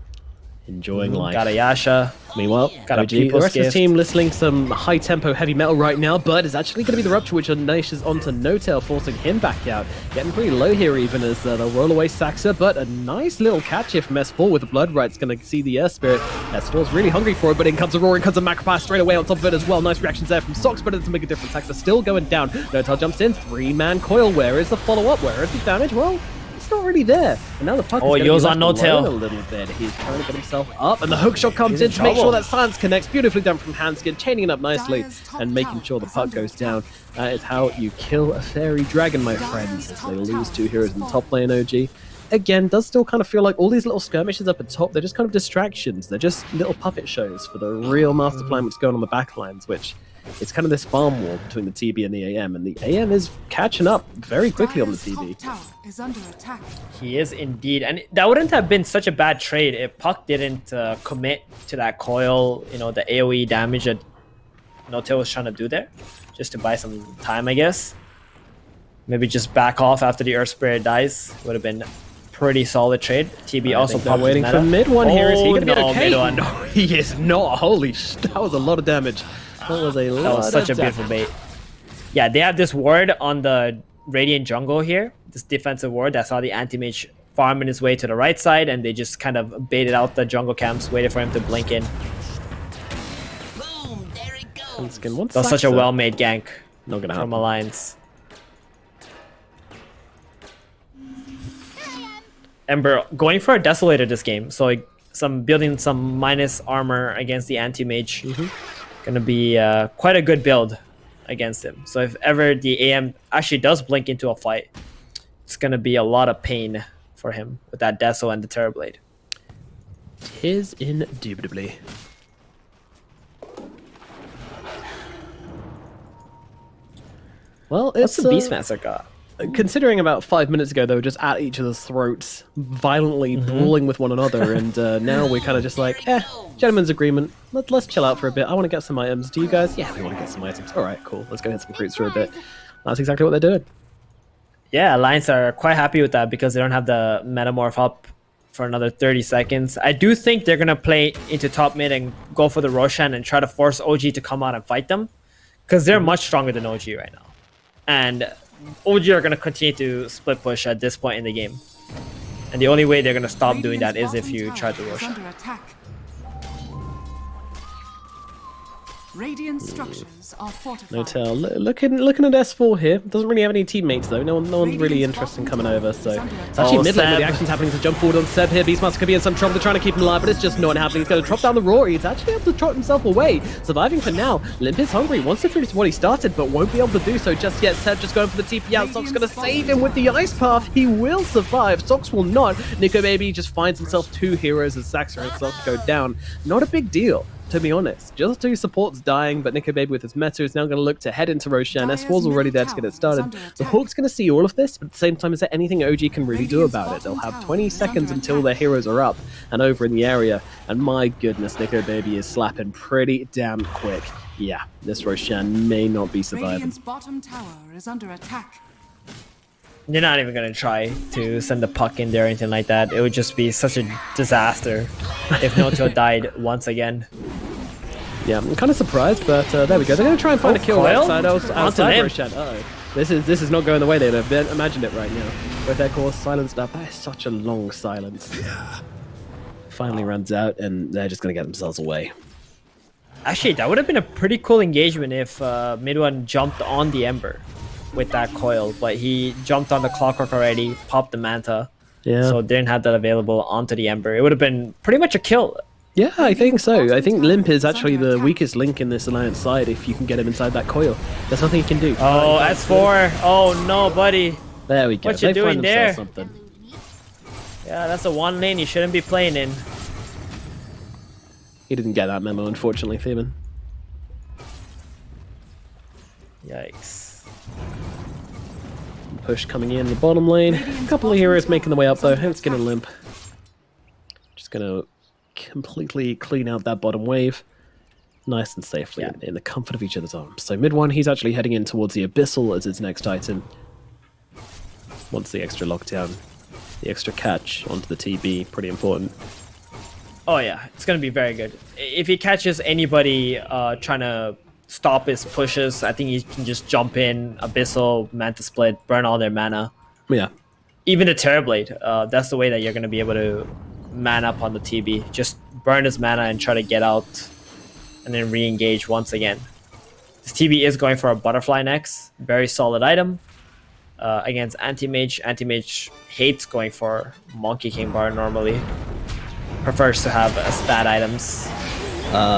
[SPEAKER 1] enjoying life.
[SPEAKER 2] Got a Yasha.
[SPEAKER 1] Meanwhile,
[SPEAKER 2] Got a
[SPEAKER 1] OG, the
[SPEAKER 2] People's
[SPEAKER 1] rest of the
[SPEAKER 2] Gift.
[SPEAKER 1] team listening some high-tempo heavy metal right now, but it's actually going to be the Rupture, which unleashes onto No-Tail, forcing him back out. Getting pretty low here even as they'll roll away Saxa, but a nice little catch here from S4 with the Blood Right's going to see the Air Spirit. S4's really hungry for it, but in comes a Roar, in comes a Macropyre straight away on top of it as well. Nice reactions there from Sox, but it doesn't make a difference. Saxa still going down. No-Tail jumps in, 3-man coil. Where is the follow-up? Where is the damage? Well, it's not really there. And now the puck is going to be
[SPEAKER 2] Yo's
[SPEAKER 1] left
[SPEAKER 2] on No-Tail.
[SPEAKER 1] alone a little bit. He's trying to get himself up, and the hookshot comes
[SPEAKER 2] He's
[SPEAKER 1] in
[SPEAKER 2] in
[SPEAKER 1] to make sure
[SPEAKER 2] trouble.
[SPEAKER 1] that silence connects. Beautifully done from Hanskin, chaining it up nicely and making sure the puck goes down. That is how you kill a fairy dragon, my friends, as they lose 2 heroes in the top lane. OG. Again, does still kind of feel like all these little skirmishes up at top, they're just kind of distractions. They're just little puppet shows for the real master plan that's going on the back lines, which it's kind of this farm war between the TB and the AM, and the AM is catching up very quickly on the
[SPEAKER 3] Dire's
[SPEAKER 1] TB.
[SPEAKER 3] top tower is under attack.
[SPEAKER 2] He is indeed, and that wouldn't have been such a bad trade if Puck didn't commit to that coil, you know, the AoE damage that No-Tail was trying to do there, just to buy some time, I guess. Maybe just back off after the Earth Spirit dies. Would have been pretty solid trade. TB also
[SPEAKER 1] They're
[SPEAKER 2] popped
[SPEAKER 1] waiting
[SPEAKER 2] his
[SPEAKER 1] for
[SPEAKER 2] meta.
[SPEAKER 1] mid one here. Is he going to be
[SPEAKER 2] no,
[SPEAKER 1] okay?
[SPEAKER 2] mid one.
[SPEAKER 1] No, he is not. Holy that was a lot of damage. That was a lot
[SPEAKER 2] That was such a
[SPEAKER 1] of
[SPEAKER 2] beautiful
[SPEAKER 1] damage.
[SPEAKER 2] bait. Yeah, they have this ward on the Radiant jungle here, this defensive ward that saw the anti-mage farming his way to the right side, and they just kind of baited out the jungle camps, waited for him to blink in.
[SPEAKER 4] Boom, there it goes.
[SPEAKER 1] Hanskin, what's
[SPEAKER 2] That was such a
[SPEAKER 1] Saxa?
[SPEAKER 2] well-made gank
[SPEAKER 1] Not going to
[SPEAKER 2] from
[SPEAKER 1] happen.
[SPEAKER 2] Alliance. Ember going for a Desolator this game, so like, building some minus armor against the anti-mage. Gonna be quite a good build against him. So if ever the AM actually does blink into a fight, it's gonna be a lot of pain for him with that Deso and the Terrorblade.
[SPEAKER 1] Tis indubitably. Well,
[SPEAKER 2] What's
[SPEAKER 1] it's
[SPEAKER 2] the Beastmaster got?
[SPEAKER 1] considering about 5 minutes ago they were just at each other's throats, violently brawling with one another, and now we're kind of just like, gentleman's agreement. Let's chill out for a bit. I want to get some items. Do you guys? Yeah, we want to get some items. All right, cool. Let's go hit some fruits for a bit. That's exactly what they're doing.
[SPEAKER 2] Yeah, Alliance are quite happy with that because they don't have the Metamorph up for another 30 seconds. I do think they're going to play into top mid and go for the Roshan and try to force OG to come out and fight them because they're much stronger than OG right now. And OG are going to continue to split push at this point in the game. And the only way they're going to stop doing that is if you try to Roshan.
[SPEAKER 3] Radiant structures are fortified.
[SPEAKER 1] Notel looking at S4 here. Doesn't really have any teammates though. No one's really interested in coming over. So it's actually mid lane where the action's happening to jump forward on Seb here. Beastmaster could be in some trouble. They're trying to keep him alive, but it's just not happening. He's going to drop down the Roar. He's actually able to trot himself away. Surviving for now. Limp is hungry. Wants to finish what he started, but won't be able to do so just yet. Seb just going for the TP out. Sock's going to save him with the Ice Path. He will survive. Socks will not. Nico Baby just finds himself 2 heroes as Saxer and Socks go down. Not a big deal, to be honest. Just 2 supports dying, but Nico Baby with his meta is now going to look to head into Roshan. S4's already there to get it started. The Hawk's going to see all of this, but at the same time, is there anything OG can really do about it? They'll have 20 seconds until their heroes are up and over in the area, and my goodness, Nico Baby is slapping pretty damn quick. Yeah, this Roshan may not be surviving.
[SPEAKER 3] Radiant's bottom tower is under attack.
[SPEAKER 2] They're not even going to try to send the puck in there or anything like that. It would just be such a disaster if Noto died once again.
[SPEAKER 1] Yeah, I'm kind of surprised, but there we go. They're going to try and find a kill outside Roshan. Uh-oh. This is not going the way they'd have imagined it right now. With their core silenced up. That is such a long silence. Finally runs out, and they're just going to get themselves away.
[SPEAKER 2] Actually, that would have been a pretty cool engagement if Mid-1 jumped on the Ember with that coil, but he jumped on the Clockwork already, popped the Manta, so didn't have that available onto the Ember. It would have been pretty much a kill.
[SPEAKER 1] Yeah, I think so. I think Limp is actually the weakest link in this Alliance side if you can get him inside that coil. There's nothing he can do.
[SPEAKER 2] Oh, S4. Oh, no, buddy.
[SPEAKER 1] There we go.
[SPEAKER 2] What you doing there?
[SPEAKER 1] Something.
[SPEAKER 2] Yeah, that's a 1 lane you shouldn't be playing in.
[SPEAKER 1] He didn't get that memo, unfortunately, Theban.
[SPEAKER 2] Yikes.
[SPEAKER 1] Push coming in the bottom lane. A couple of heroes making the way up though. It's gonna Limp. Just gonna completely clean out that bottom wave. Nice and safely in the comfort of each other's arms. So mid-1, he's actually heading in towards the Abyssal as his next item. Wants the extra lockdown. The extra catch onto the TB. Pretty important.
[SPEAKER 2] Oh yeah, it's gonna be very good. If he catches anybody trying to stop his pushes, I think he can just jump in, Abyssal, Manta Split, burn all their mana.
[SPEAKER 1] Yeah.
[SPEAKER 2] Even the Terrorblade, that's the way that you're going to be able to man up on the TB. Just burn his mana and try to get out and then re-engage once again. This TB is going for a Butterfly next. Very solid item. Against Anti-Mage. Anti-Mage hates going for Monkey King Bar normally. Prefers to have stat items.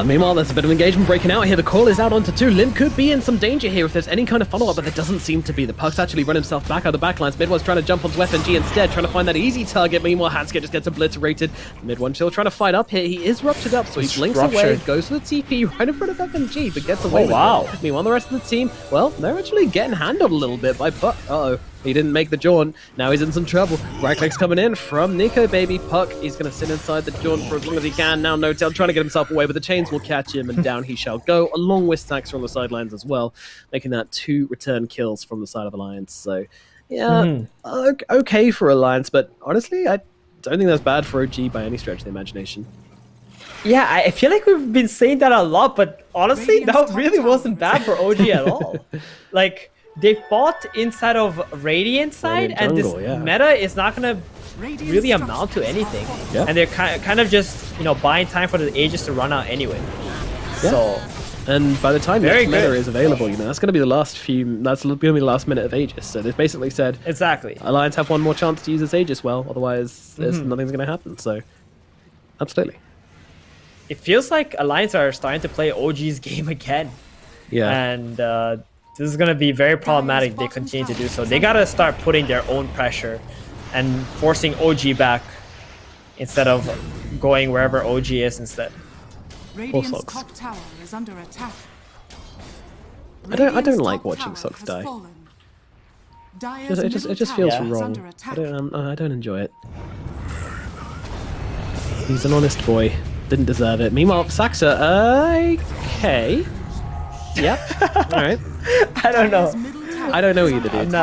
[SPEAKER 1] Meanwhile, there's a bit of engagement breaking out here. The call is out onto 2. Limp could be in some danger here if there's any kind of follow-up, but there doesn't seem to be. The Puck's actually run himself back out of the backlines. Mid-1's trying to jump onto FNG instead, trying to find that easy target. Meanwhile, Hansuke just gets obliterated. Mid-1 still trying to fight up here. He is ruptured up, so he blinks away, goes for the TP right in front of FNG, but gets away with it. Meanwhile, the rest of the team, well, they're actually getting handled a little bit by Puck. Uh-oh. He didn't make the jaunt. Now he's in some trouble. Right click's coming in from Nico Baby. Puck, he's going to sit inside the jaunt for as long as he can. Now Notel trying to get himself away, but the chains will catch him, and down he shall go, along with Saxer on the sidelines as well, making that 2 return kills from the side of Alliance. So, yeah, okay for Alliance, but honestly, I don't think that's bad for OG by any stretch of the imagination.
[SPEAKER 2] Yeah, I feel like we've been saying that a lot, but honestly, that really wasn't bad for OG at all. Like, they fought inside of Radiant side, and this meta is not going to really amount to anything. Yeah. And they're kind of just, buying time for the Aegis to run out anyway. Yeah. So,
[SPEAKER 1] and by the time the meta is available, that's going to be the last that's going to be the last minute of Aegis. So they've basically said, Alliance have one more chance to use this Aegis well, otherwise nothing's going to happen. So, absolutely.
[SPEAKER 2] It feels like Alliance are starting to play OG's game again.
[SPEAKER 1] Yeah.
[SPEAKER 2] And, this is going to be very problematic if they continue to do so. They got to start putting their own pressure and forcing OG back instead of going wherever OG is instead.
[SPEAKER 3] Radiant's top tower is under attack.
[SPEAKER 1] I don't like watching Sox die.
[SPEAKER 3] Dire's
[SPEAKER 1] It just
[SPEAKER 3] middle
[SPEAKER 1] feels
[SPEAKER 3] tower is
[SPEAKER 1] wrong.
[SPEAKER 3] under attack.
[SPEAKER 1] I don't enjoy it. He's an honest boy. Didn't deserve it. Meanwhile, Saxa, okay. Yep. All right.
[SPEAKER 2] I don't know.
[SPEAKER 3] Dire's middle tower
[SPEAKER 1] I don't know
[SPEAKER 3] is
[SPEAKER 1] either,
[SPEAKER 3] under
[SPEAKER 1] dude.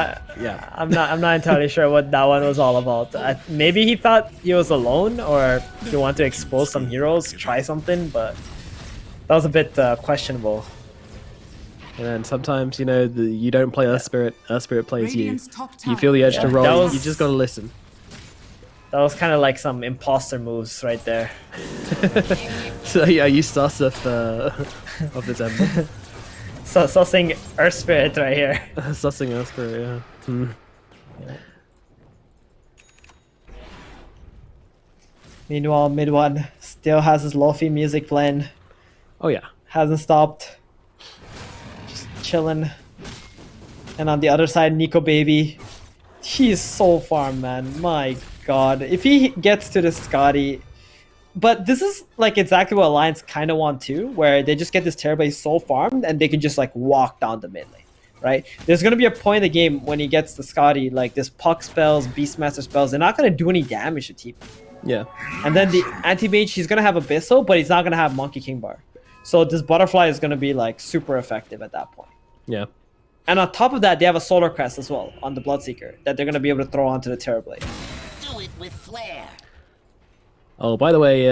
[SPEAKER 3] attack.
[SPEAKER 2] I'm not entirely sure what that one was all about. Maybe he thought he was alone, or he wanted to expose some heroes, try something, but that was a bit questionable.
[SPEAKER 1] And then sometimes, you know, you don't play Earth Spirit plays you.
[SPEAKER 3] Radiant's top
[SPEAKER 1] You
[SPEAKER 3] tower
[SPEAKER 1] feel the urge
[SPEAKER 3] is
[SPEAKER 1] to
[SPEAKER 3] under
[SPEAKER 1] roll,
[SPEAKER 2] that
[SPEAKER 3] attack.
[SPEAKER 2] was-
[SPEAKER 1] you just gotta listen.
[SPEAKER 2] That was kind of like some imposter moves right there.
[SPEAKER 1] So yeah, you sus of this ember.
[SPEAKER 2] So sussing Earth Spirit right here.
[SPEAKER 1] Sussing Earth Spirit, yeah. Hmm.
[SPEAKER 2] Meanwhile, mid one still has his lofi music playing.
[SPEAKER 1] Oh yeah.
[SPEAKER 2] Hasn't stopped. Just chilling. And on the other side, Nico Baby. He's so farm, man. My god. If he gets to the Scotty. But this is like exactly what Alliance kind of want too, where they just get this Terror Blade so farmed and they can just like walk down the mid lane, right? There's going to be a point in the game when he gets the Scotty, like this Puck spells, Beastmaster spells, they're not going to do any damage to TP.
[SPEAKER 1] Yeah.
[SPEAKER 2] And then the anti-mage, he's going to have Abyssal, but he's not going to have Monkey King Bar. So this Butterfly is going to be like super effective at that point.
[SPEAKER 1] Yeah.
[SPEAKER 2] And on top of that, they have a Solar Crest as well on the Bloodseeker that they're going to be able to throw onto the Terror Blade.
[SPEAKER 4] Do it with flair.
[SPEAKER 1] Oh, by the way,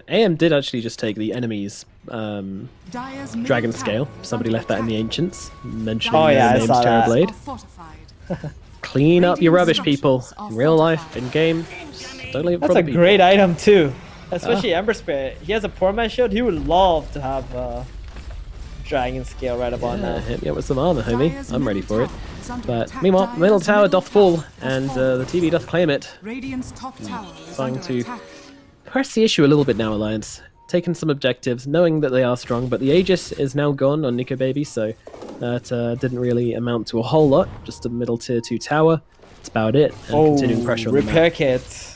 [SPEAKER 1] AM did actually just take the enemy's
[SPEAKER 3] Dire's middle
[SPEAKER 1] Dragon
[SPEAKER 3] tower
[SPEAKER 1] Scale.
[SPEAKER 3] is
[SPEAKER 1] Somebody
[SPEAKER 3] under
[SPEAKER 1] left that in the
[SPEAKER 3] attack.
[SPEAKER 1] Ancients, mentioning
[SPEAKER 2] Oh, yeah, I
[SPEAKER 1] name's
[SPEAKER 2] saw
[SPEAKER 1] Terror
[SPEAKER 2] that.
[SPEAKER 1] Blade.
[SPEAKER 3] Are fortified.
[SPEAKER 1] Clean up your
[SPEAKER 3] Radiant
[SPEAKER 1] rubbish, people.
[SPEAKER 3] structures are
[SPEAKER 1] In real life,
[SPEAKER 3] fortified.
[SPEAKER 1] in game, just don't leave it
[SPEAKER 2] That's
[SPEAKER 1] for
[SPEAKER 2] a
[SPEAKER 1] the people.
[SPEAKER 2] great item too. Especially Ember Spirit. He has a poor man shield. He would love to have Dragon Scale right about
[SPEAKER 1] Yeah,
[SPEAKER 2] now.
[SPEAKER 1] hit me up with some armor, homie.
[SPEAKER 3] Dire's
[SPEAKER 1] I'm ready
[SPEAKER 3] middle
[SPEAKER 1] for it.
[SPEAKER 3] tower is under
[SPEAKER 1] But
[SPEAKER 3] attack.
[SPEAKER 1] meanwhile,
[SPEAKER 3] Dire's
[SPEAKER 1] middle tower
[SPEAKER 3] middle
[SPEAKER 1] doth fall,
[SPEAKER 3] tower
[SPEAKER 1] and
[SPEAKER 3] has
[SPEAKER 1] the
[SPEAKER 3] fallen.
[SPEAKER 1] TV doth claim it.
[SPEAKER 3] Radiant's top tower is
[SPEAKER 1] Trying
[SPEAKER 3] under
[SPEAKER 1] to
[SPEAKER 3] attack.
[SPEAKER 1] press the issue a little bit now, Alliance. Taking some objectives, knowing that they are strong, but the Aegis is now gone on Nico Baby, so that didn't really amount to a whole lot. Just a middle tier 2 tower. That's about it. And continuing pressure on the
[SPEAKER 2] repair
[SPEAKER 1] map.
[SPEAKER 2] kit.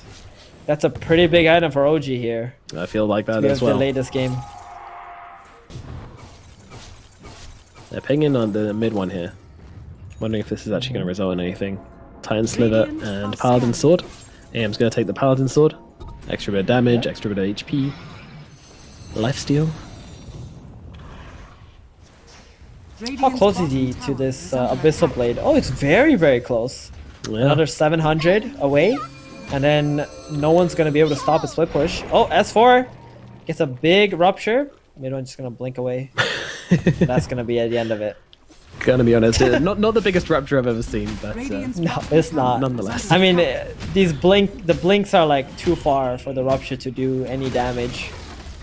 [SPEAKER 2] That's a pretty big item for OG here.
[SPEAKER 1] I feel like that
[SPEAKER 2] We
[SPEAKER 1] as
[SPEAKER 2] have
[SPEAKER 1] well.
[SPEAKER 2] delayed this game.
[SPEAKER 1] They're pinging on the mid one here. Wondering if this is actually going to result in anything. Titan Sliver and Paladin Sword. AM's going to take the Paladin Sword. Extra bit of damage, extra bit of HP. Lifesteal.
[SPEAKER 2] How
[SPEAKER 3] Radiant's
[SPEAKER 2] close is
[SPEAKER 3] bottom
[SPEAKER 2] he to
[SPEAKER 3] tower
[SPEAKER 2] this
[SPEAKER 3] is under
[SPEAKER 2] Abyssal
[SPEAKER 3] attack.
[SPEAKER 2] Blade? Oh, it's very, very close.
[SPEAKER 1] Yeah.
[SPEAKER 2] Another 700 away. And then no one's going to be able to stop a split push. Oh, S4 gets a big rupture. Mid one just going to blink away. That's going to be at the end of it.
[SPEAKER 1] Gonna be honest, not the biggest rapture I've ever seen, but
[SPEAKER 3] Radiant's
[SPEAKER 2] No,
[SPEAKER 3] bottom
[SPEAKER 2] it's
[SPEAKER 3] tower
[SPEAKER 2] not.
[SPEAKER 3] is
[SPEAKER 1] Nonetheless.
[SPEAKER 3] under
[SPEAKER 2] I mean,
[SPEAKER 3] attack.
[SPEAKER 2] the blinks are like too far for the rupture to do any damage.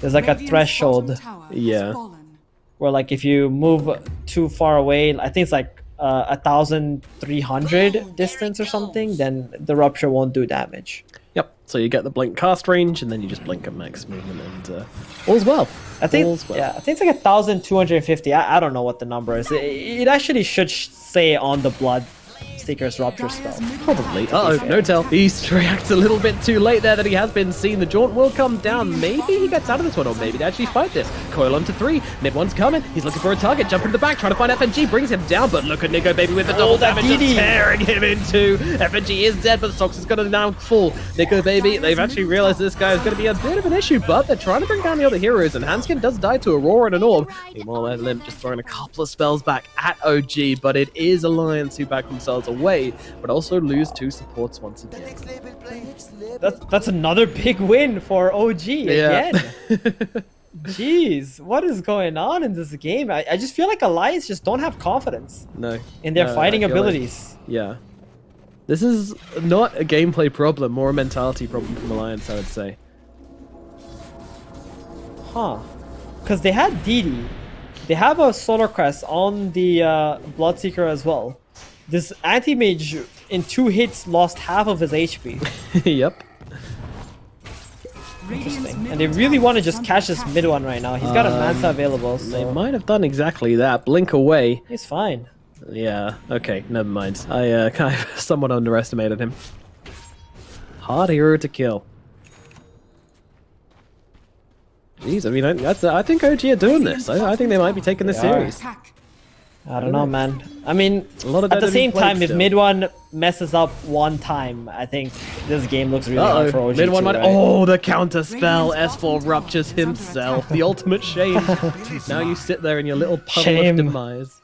[SPEAKER 2] There's like a
[SPEAKER 3] Radiant's
[SPEAKER 2] threshold
[SPEAKER 3] bottom tower has
[SPEAKER 1] Yeah.
[SPEAKER 3] fallen.
[SPEAKER 2] where like if you move too far away, I think it's like 1,300 distance or something, then the rupture won't do damage.
[SPEAKER 1] yep. So you get the blink cast range, and then you just blink at max movement, and all's well.
[SPEAKER 2] I think
[SPEAKER 1] All's well.
[SPEAKER 2] yeah, I think it's like 1,250. I don't know what the number is. It actually should say on the blood Seeker's rupture
[SPEAKER 3] Dire's
[SPEAKER 2] spell.
[SPEAKER 3] middle
[SPEAKER 1] Probably.
[SPEAKER 3] tower is
[SPEAKER 1] Uh-oh, no tell. He reacts a little bit too late there that he has been seen. The jaunt will come down. Maybe he gets out of this one, or maybe they actually fight this. Coil onto 3. Mid one's coming. He's looking for a target. Jump into the back, trying to find FNG. Brings him down, but look at Nico Baby with the double
[SPEAKER 2] that
[SPEAKER 1] damage, just
[SPEAKER 2] DD.
[SPEAKER 1] tearing him in two. FNG is dead, but Sox is going to now fall. Nico Baby, they've actually realized this guy is going to be a bit of an issue, but they're trying to bring down the other heroes, and Hanskin does die to Aurora and an Orb. Meanwhile, Limp just throwing a couple of spells back at OG, but it is Alliance who back themselves away, but also lose 2 supports once again.
[SPEAKER 2] That's another big win for OG again. Jeez, what is going on in this game? I just feel like Alliance just don't have confidence
[SPEAKER 1] No.
[SPEAKER 2] in their
[SPEAKER 1] No,
[SPEAKER 2] fighting
[SPEAKER 1] I feel like-
[SPEAKER 2] abilities.
[SPEAKER 1] yeah. This is not a gameplay problem, more a mentality problem from Alliance, I would say.
[SPEAKER 2] Huh. Because they had DD. They have a Solar Crest on the Bloodseeker as well. This anti-mage in 2 hits lost half of his HP.
[SPEAKER 1] Yep.
[SPEAKER 3] Radiant's
[SPEAKER 2] And
[SPEAKER 3] middle
[SPEAKER 2] they really
[SPEAKER 3] tower
[SPEAKER 2] want to
[SPEAKER 3] is
[SPEAKER 2] just
[SPEAKER 3] under
[SPEAKER 2] catch this
[SPEAKER 3] attack.
[SPEAKER 2] mid one right now. He's got a Mansa available,
[SPEAKER 1] They
[SPEAKER 2] so
[SPEAKER 1] might have done exactly that. Blink away.
[SPEAKER 2] he's fine.
[SPEAKER 1] Yeah, okay, never mind. I kind of somewhat underestimated him. Hard hero to kill. Jeez, I mean, I think OG are doing this. I think they might be taking this
[SPEAKER 2] They are.
[SPEAKER 1] series.
[SPEAKER 3] Attack.
[SPEAKER 2] I don't know, man. I mean,
[SPEAKER 1] A lot of
[SPEAKER 2] at the
[SPEAKER 1] WWE
[SPEAKER 2] same time,
[SPEAKER 1] played
[SPEAKER 2] if
[SPEAKER 1] still.
[SPEAKER 2] mid one messes up one time, I think this game looks really hard for OG
[SPEAKER 1] Mid one
[SPEAKER 2] too,
[SPEAKER 1] might.
[SPEAKER 2] right?
[SPEAKER 1] Oh, the counter spell.
[SPEAKER 3] Radiant's
[SPEAKER 1] S4
[SPEAKER 3] bottom
[SPEAKER 1] ruptures
[SPEAKER 3] tower is under
[SPEAKER 1] himself.
[SPEAKER 3] attack.
[SPEAKER 1] The ultimate shame. Now you sit there in your little puddle
[SPEAKER 2] Shame.
[SPEAKER 1] of demise.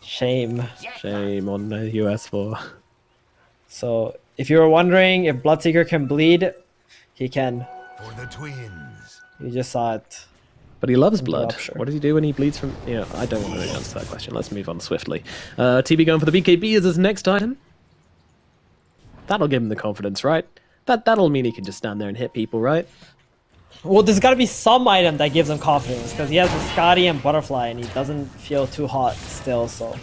[SPEAKER 2] Shame.
[SPEAKER 1] Shame on you, S4.
[SPEAKER 2] So, if you were wondering if Bloodseeker can bleed, he can.
[SPEAKER 5] For the twins.
[SPEAKER 2] You just saw it.
[SPEAKER 1] But he loves blood.
[SPEAKER 2] Rupture.
[SPEAKER 1] What does he do when he bleeds from... Yeah, I don't want to answer that question. Let's move on swiftly. TB going for the BKB as his next item. That'll give him the confidence, right? That'll mean he can just stand there and hit people, right?
[SPEAKER 2] Well, there's got to be some item that gives him confidence, because he has the Scotty and Butterfly, and he doesn't feel too hot still, so...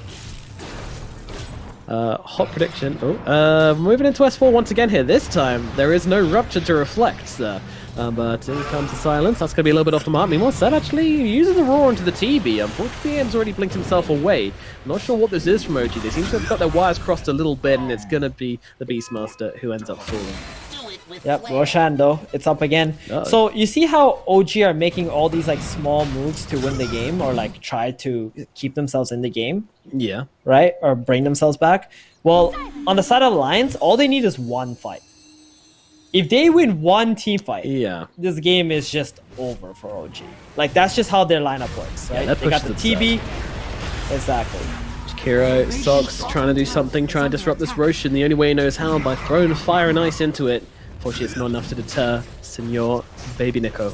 [SPEAKER 1] Hot prediction. Oh, moving into S4 once again here. This time, there is no rupture to reflect, sir. But in comes the silence. That's going to be a little bit off the mark. Meanwhile, Seb actually uses the roar onto the TB. Unfortunately, AM's already blinked himself away. I'm not sure what this is from OG. They seem to have got their wires crossed a little bit, and it's going to be the Beastmaster who ends up falling.
[SPEAKER 4] Do it with
[SPEAKER 2] Yep,
[SPEAKER 4] flair.
[SPEAKER 2] Roshan though, it's up again.
[SPEAKER 1] Uh-oh.
[SPEAKER 2] So you see how OG are making all these like small moves to win the game, or like try to keep themselves in the game,
[SPEAKER 1] Yeah.
[SPEAKER 2] right? Or bring themselves back. Well, on the side of Lions, all they need is one fight. If they win one team fight,
[SPEAKER 1] Yeah.
[SPEAKER 2] this game is just over for OG. Like that's just how their lineup works, right?
[SPEAKER 1] that
[SPEAKER 2] They got the
[SPEAKER 1] pushes
[SPEAKER 2] TB. Exactly.
[SPEAKER 1] Kiro, Socks, trying to do something, trying to disrupt this Roshan the only way he knows how, by throwing fire and ice into it. Unfortunately, it's not enough to deter Senor Baby Nico.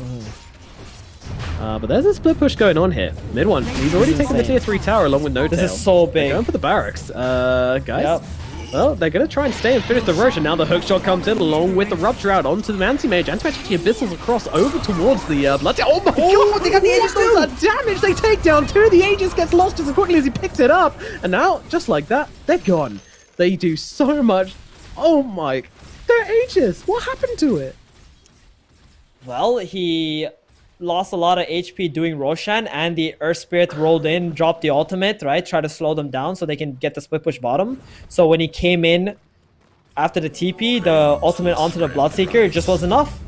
[SPEAKER 1] But there's a split push going on here. Mid one, he's already taken the
[SPEAKER 2] insane.
[SPEAKER 1] tier 3 tower along with No
[SPEAKER 2] This
[SPEAKER 1] Tail.
[SPEAKER 2] is so
[SPEAKER 1] They're
[SPEAKER 2] big.
[SPEAKER 1] going for the barracks. Guys,
[SPEAKER 2] Yep.
[SPEAKER 1] well, they're going to try and stay and finish the Roshan. Now the hook shot comes in along with the Rupture out onto the Anti-Mage. Anti-Mage actually abyssals across over towards the Blood. Oh my god, they got the Aegis too! That damage they take down too! The Aegis gets lost just as quickly as he picks it up. And now, just like that, they're gone. They do so much. Oh my, their Aegis! What happened to it?
[SPEAKER 2] Well, he lost a lot of HP doing Roshan, and the Earth Spirit rolled in, dropped the ultimate, right? Try to slow them down so they can get the split push bottom. So when he came in after the TP, the ultimate onto the Bloodseeker, it just was enough.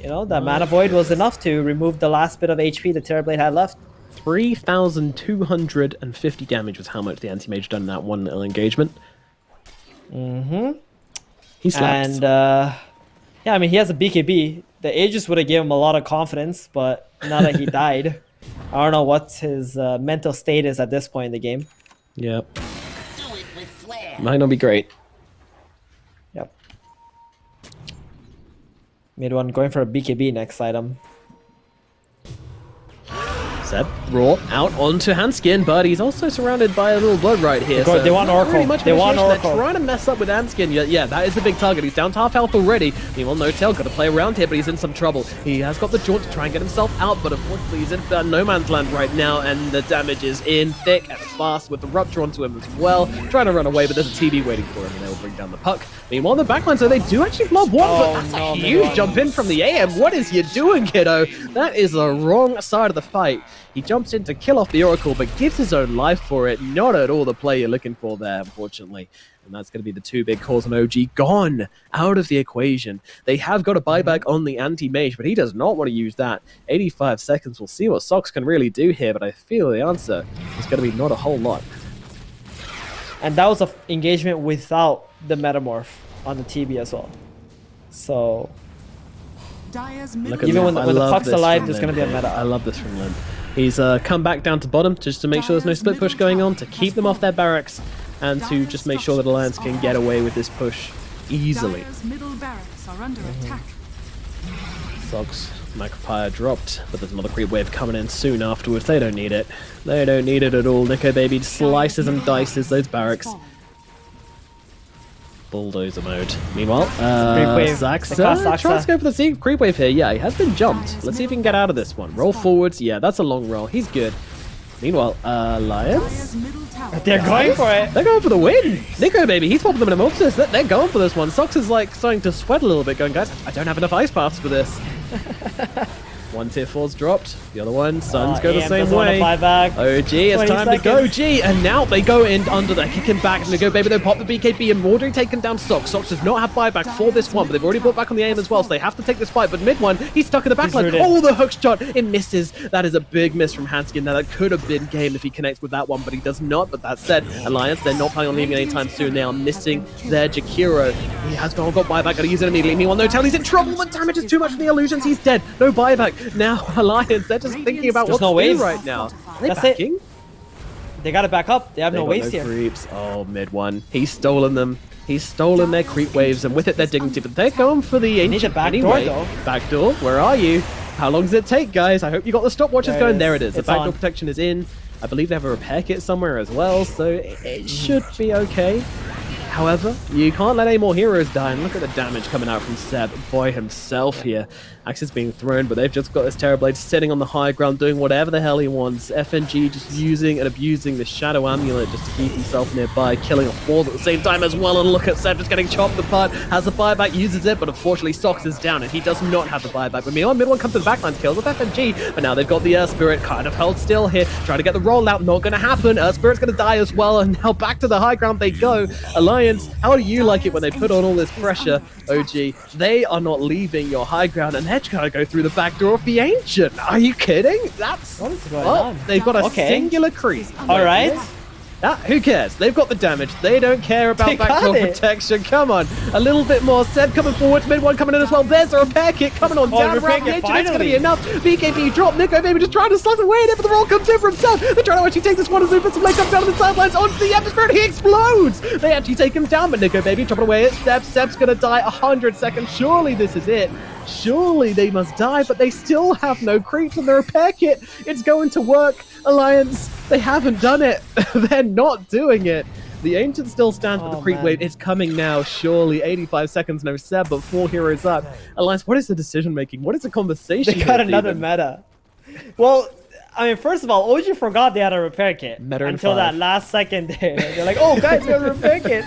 [SPEAKER 2] You know, that Mana Void was enough to remove the last bit of HP the Terrorblade had left.
[SPEAKER 1] 3,250 damage was how much the Anti-Mage done in that one little engagement.
[SPEAKER 2] Mm-hmm.
[SPEAKER 1] He slaps.
[SPEAKER 2] And, yeah, I mean, he has a BKB. The Aegis would have given him a lot of confidence, but now that he died, I don't know what his mental state is at this point in the game.
[SPEAKER 1] Yep.
[SPEAKER 4] Do it with flair.
[SPEAKER 1] Might not be great.
[SPEAKER 2] Yep. Mid one going for a BKB next item.
[SPEAKER 1] Seb, Raw out onto Hanskin, but he's also surrounded by a little blood right here.
[SPEAKER 2] They want
[SPEAKER 1] not
[SPEAKER 2] Oracle.
[SPEAKER 1] really much
[SPEAKER 2] They want
[SPEAKER 1] initiation. They're
[SPEAKER 2] Oracle.
[SPEAKER 1] trying to mess up with Hanskin. Yeah, that is the big target. He's down to half health already. Meanwhile, No Tail got to play around here, but he's in some trouble. He has got the jaunt to try and get himself out, but unfortunately he's in no man's land right now, and the damage is in thick and fast with the Rupture onto him as well. Trying to run away, but there's a TB waiting for him, and they'll bring down the puck. Meanwhile, the backline, so they do actually blob one, but that's
[SPEAKER 2] no,
[SPEAKER 1] a huge
[SPEAKER 2] Mid-One.
[SPEAKER 1] jump in from the AM. What is you doing, kiddo? That is the wrong side of the fight. He jumps in to kill off the Oracle, but gives his own life for it. Not at all the play you're looking for there, unfortunately. And that's going to be the two big calls on OG. Gone out of the equation. They have got a buyback on the anti-mage, but he does not want to use that. 85 seconds. We'll see what Sox can really do here, but I feel the answer is going to be not a whole lot.
[SPEAKER 2] And that was an engagement without the Metamorph on the TB as well. So,
[SPEAKER 3] Dire's
[SPEAKER 1] Look
[SPEAKER 3] middle
[SPEAKER 1] at
[SPEAKER 2] Even
[SPEAKER 1] this.
[SPEAKER 2] when
[SPEAKER 1] I
[SPEAKER 2] the
[SPEAKER 1] love
[SPEAKER 2] puck's
[SPEAKER 1] this
[SPEAKER 2] alive,
[SPEAKER 1] from
[SPEAKER 2] there's
[SPEAKER 1] Lim
[SPEAKER 2] gonna be a
[SPEAKER 1] here.
[SPEAKER 2] meta.
[SPEAKER 1] I love this from Lim. He's come back down to bottom to just to make sure there's no split push going on, to keep them off their barracks, and to just make sure that Alliance can get away with this push easily.
[SPEAKER 3] Dire's middle barracks are under attack.
[SPEAKER 1] Sogs, Macropire dropped, but there's another creep wave coming in soon afterwards. They don't need it. They don't need it at all. Nico Baby slices and dices those barracks. Bulldozer mode. Meanwhile,
[SPEAKER 2] Creep wave.
[SPEAKER 1] Zaxa
[SPEAKER 2] The class
[SPEAKER 1] tries
[SPEAKER 2] Zaxa.
[SPEAKER 1] to go for the creep wave here. Yeah, he has been jumped. Let's see if he can get out of this one. Roll forwards. Yeah, that's a long roll. He's good. Meanwhile, Lions.
[SPEAKER 3] Dire's middle tower.
[SPEAKER 2] they're going for it.
[SPEAKER 1] They're going for the win. Nico Baby, he's popping them in a morphosis. They're going for this one. Sox is like starting to sweat a little bit, going, guys, I don't have enough ice paths for this. One tier 4's dropped. The other one, Suns go the
[SPEAKER 2] AM
[SPEAKER 1] same
[SPEAKER 2] doesn't wanna
[SPEAKER 1] way.
[SPEAKER 2] buy back.
[SPEAKER 1] OG, it's
[SPEAKER 2] 20
[SPEAKER 1] time to go,
[SPEAKER 2] seconds.
[SPEAKER 1] G. And now they go in under there, kicking back. And they go, baby, they pop the BKB and Mordring taking down Sox. Sox does not have buyback for this one, but they've already brought back on the aim as well, so they have to take this fight. But mid one, he's stuck in the backline.
[SPEAKER 2] rooted.
[SPEAKER 1] Oh, the hook shot, it misses. That is a big miss from Hanskin. Now, that could have been game if he connects with that one, but he does not. But that said, Alliance, they're not planning on leaving anytime soon. They are missing their Jakiro. He has got buyback, gotta use it immediately. Meanwhile, no tell, he's in trouble. The damage is too much for the illusions. He's dead. No buyback. Now, Alliance, they're just thinking about
[SPEAKER 2] There's
[SPEAKER 1] what
[SPEAKER 2] no
[SPEAKER 1] to do
[SPEAKER 2] waves.
[SPEAKER 1] right now. Are they
[SPEAKER 2] That's it.
[SPEAKER 1] backing?
[SPEAKER 2] They got to back up. They have
[SPEAKER 1] They
[SPEAKER 2] no
[SPEAKER 1] got
[SPEAKER 2] waste here.
[SPEAKER 1] creeps. Oh, mid one. He's stolen them. He's stolen their creep waves, and with it, their dignity. But they're going for the
[SPEAKER 2] need
[SPEAKER 1] ancient
[SPEAKER 2] a back door,
[SPEAKER 1] anyway.
[SPEAKER 2] though.
[SPEAKER 1] Back door, where are you? How long does it take, guys? I hope you got the stopwatches
[SPEAKER 2] There it
[SPEAKER 1] going.
[SPEAKER 2] is.
[SPEAKER 1] There it is. The
[SPEAKER 2] It's
[SPEAKER 1] backdoor
[SPEAKER 2] on.
[SPEAKER 1] protection is in. I believe they have a repair kit somewhere as well, so it should be okay. However, you can't let any more heroes die, and look at the damage coming out from Seb, boy himself here. Axe is being thrown, but they've just got this Terrorblade sitting on the high ground, doing whatever the hell he wants. FNG just using and abusing the Shadow Amulet just to keep himself nearby, killing off walls at the same time as well, and look at Seb just getting chopped apart, has the buyback, uses it, but unfortunately Sox is down, and he does not have the buyback. But meanwhile, mid one comes to the backline kills with FNG, but now they've got the Spirit kind of held still here, trying to get the rollout, not going to happen. Spirit's going to die as well, and now back to the high ground they go. Alliance, how do you like it when they put on all this pressure, OG? They are not leaving your high ground, and they're going to go through the back door of the Ancient. Are you kidding? That's...
[SPEAKER 2] What is going
[SPEAKER 1] well,
[SPEAKER 2] on?
[SPEAKER 1] they've got a
[SPEAKER 2] Okay.
[SPEAKER 1] singular creep.
[SPEAKER 2] All right.
[SPEAKER 1] Who cares? They've got the damage. They don't care about
[SPEAKER 2] They got
[SPEAKER 1] backdoor
[SPEAKER 2] it.
[SPEAKER 1] protection. Come on. A little bit more. Seb coming forward. Mid one coming in as well. There's a repair kit coming on down.
[SPEAKER 2] repair
[SPEAKER 1] Around the
[SPEAKER 2] kit,
[SPEAKER 1] Ancient. It's going to
[SPEAKER 2] finally.
[SPEAKER 1] be enough. BKB drop. Nico Baby just trying to slap away at it, but the roll comes in for himself. They're trying to actually take this one as Lupus. Some leg comes down to the sidelines onto the Spirit. He explodes. They actually take him down, but Nico Baby chopping away at Seb. Seb's going to die 100 seconds. Surely this is it. Surely they must die, but they still have no creeps in the repair kit. It's going to work. Alliance, they haven't done it. They're not doing it. The Ancient still stands, but the creep
[SPEAKER 2] man.
[SPEAKER 1] wave is coming now. Surely 85 seconds, no Seb, but 4 heroes up. Alliance, what is the decision making? What is the conversation?
[SPEAKER 2] They got
[SPEAKER 1] here,
[SPEAKER 2] another
[SPEAKER 1] Steven?
[SPEAKER 2] meta. Well, I mean, first of all, OG forgot they had a repair kit
[SPEAKER 1] Meta in
[SPEAKER 2] until
[SPEAKER 1] 5.
[SPEAKER 2] that last second there. They're like, "Oh, guys, we have a repair kit."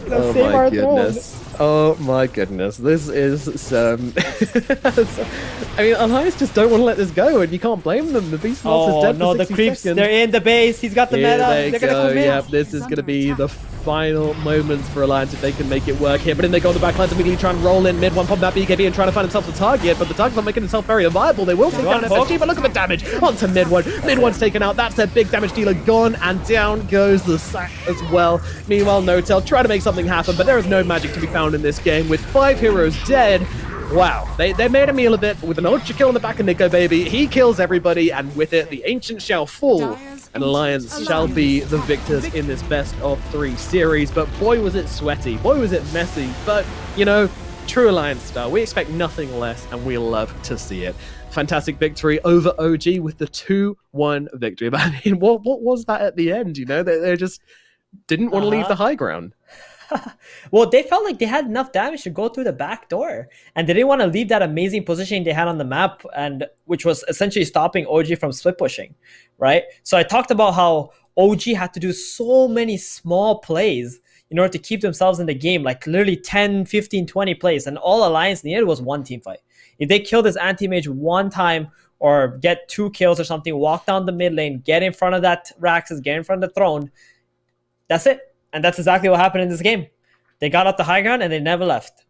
[SPEAKER 1] Oh
[SPEAKER 2] save
[SPEAKER 1] my
[SPEAKER 2] our
[SPEAKER 1] goodness. Oh my goodness. This is some... I mean, Alliance just don't want to let this go, and you can't blame them. The Beast Monster's
[SPEAKER 2] Oh
[SPEAKER 1] dead
[SPEAKER 2] no,
[SPEAKER 1] for
[SPEAKER 2] the
[SPEAKER 1] 60
[SPEAKER 2] creeps.
[SPEAKER 1] seconds.
[SPEAKER 2] They're in the base. He's got the
[SPEAKER 1] Here
[SPEAKER 2] meta.
[SPEAKER 1] they
[SPEAKER 2] They're gonna
[SPEAKER 1] go.
[SPEAKER 2] come in.
[SPEAKER 1] Yep, this is going to be the final moments for Alliance if they can make it work here. But then they go on the back lines immediately, try and roll in mid one, pop that BKB and trying to find themselves a target. But the target's not making itself very viable. They will take down
[SPEAKER 2] One hook.
[SPEAKER 1] FFG, but look at the damage onto mid one. Mid one's taken out. That's their big damage dealer gone, and down goes the sack as well. Meanwhile, No-Tail try to make something happen, but there is no magic to be found in this game with 5 heroes dead. Wow, they made a meal of it with an ultra kill on the back of Nico Baby. He kills everybody, and with it, the Ancient shall fall, and Alliance shall be the victors in this best of 3 series. But boy, was it sweaty, boy, was it messy. But, you know, true Alliance style, we expect nothing less, and we love to see it. Fantastic victory over OG with the 2-1 victory. But I mean, what was that at the end? You know, they just didn't want to leave the high ground.
[SPEAKER 2] Well, they felt like they had enough damage to go through the back door, and they didn't want to leave that amazing positioning they had on the map, and which was essentially stopping OG from split pushing, right? So I talked about how OG had to do so many small plays in order to keep themselves in the game, like literally 10, 15, 20 plays, and all Alliance needed was one team fight. If they kill this anti-mage one time or get 2 kills or something, walk down the mid lane, get in front of that Raxus, get in front of the throne, that's it. And that's exactly what happened in this game. They got up the high ground and they never left.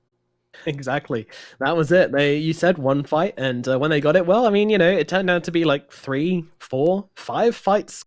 [SPEAKER 1] Exactly. That was it. You said one fight, and when they got it, well, I mean, you know, it turned out to be like 3, 4, 5 fights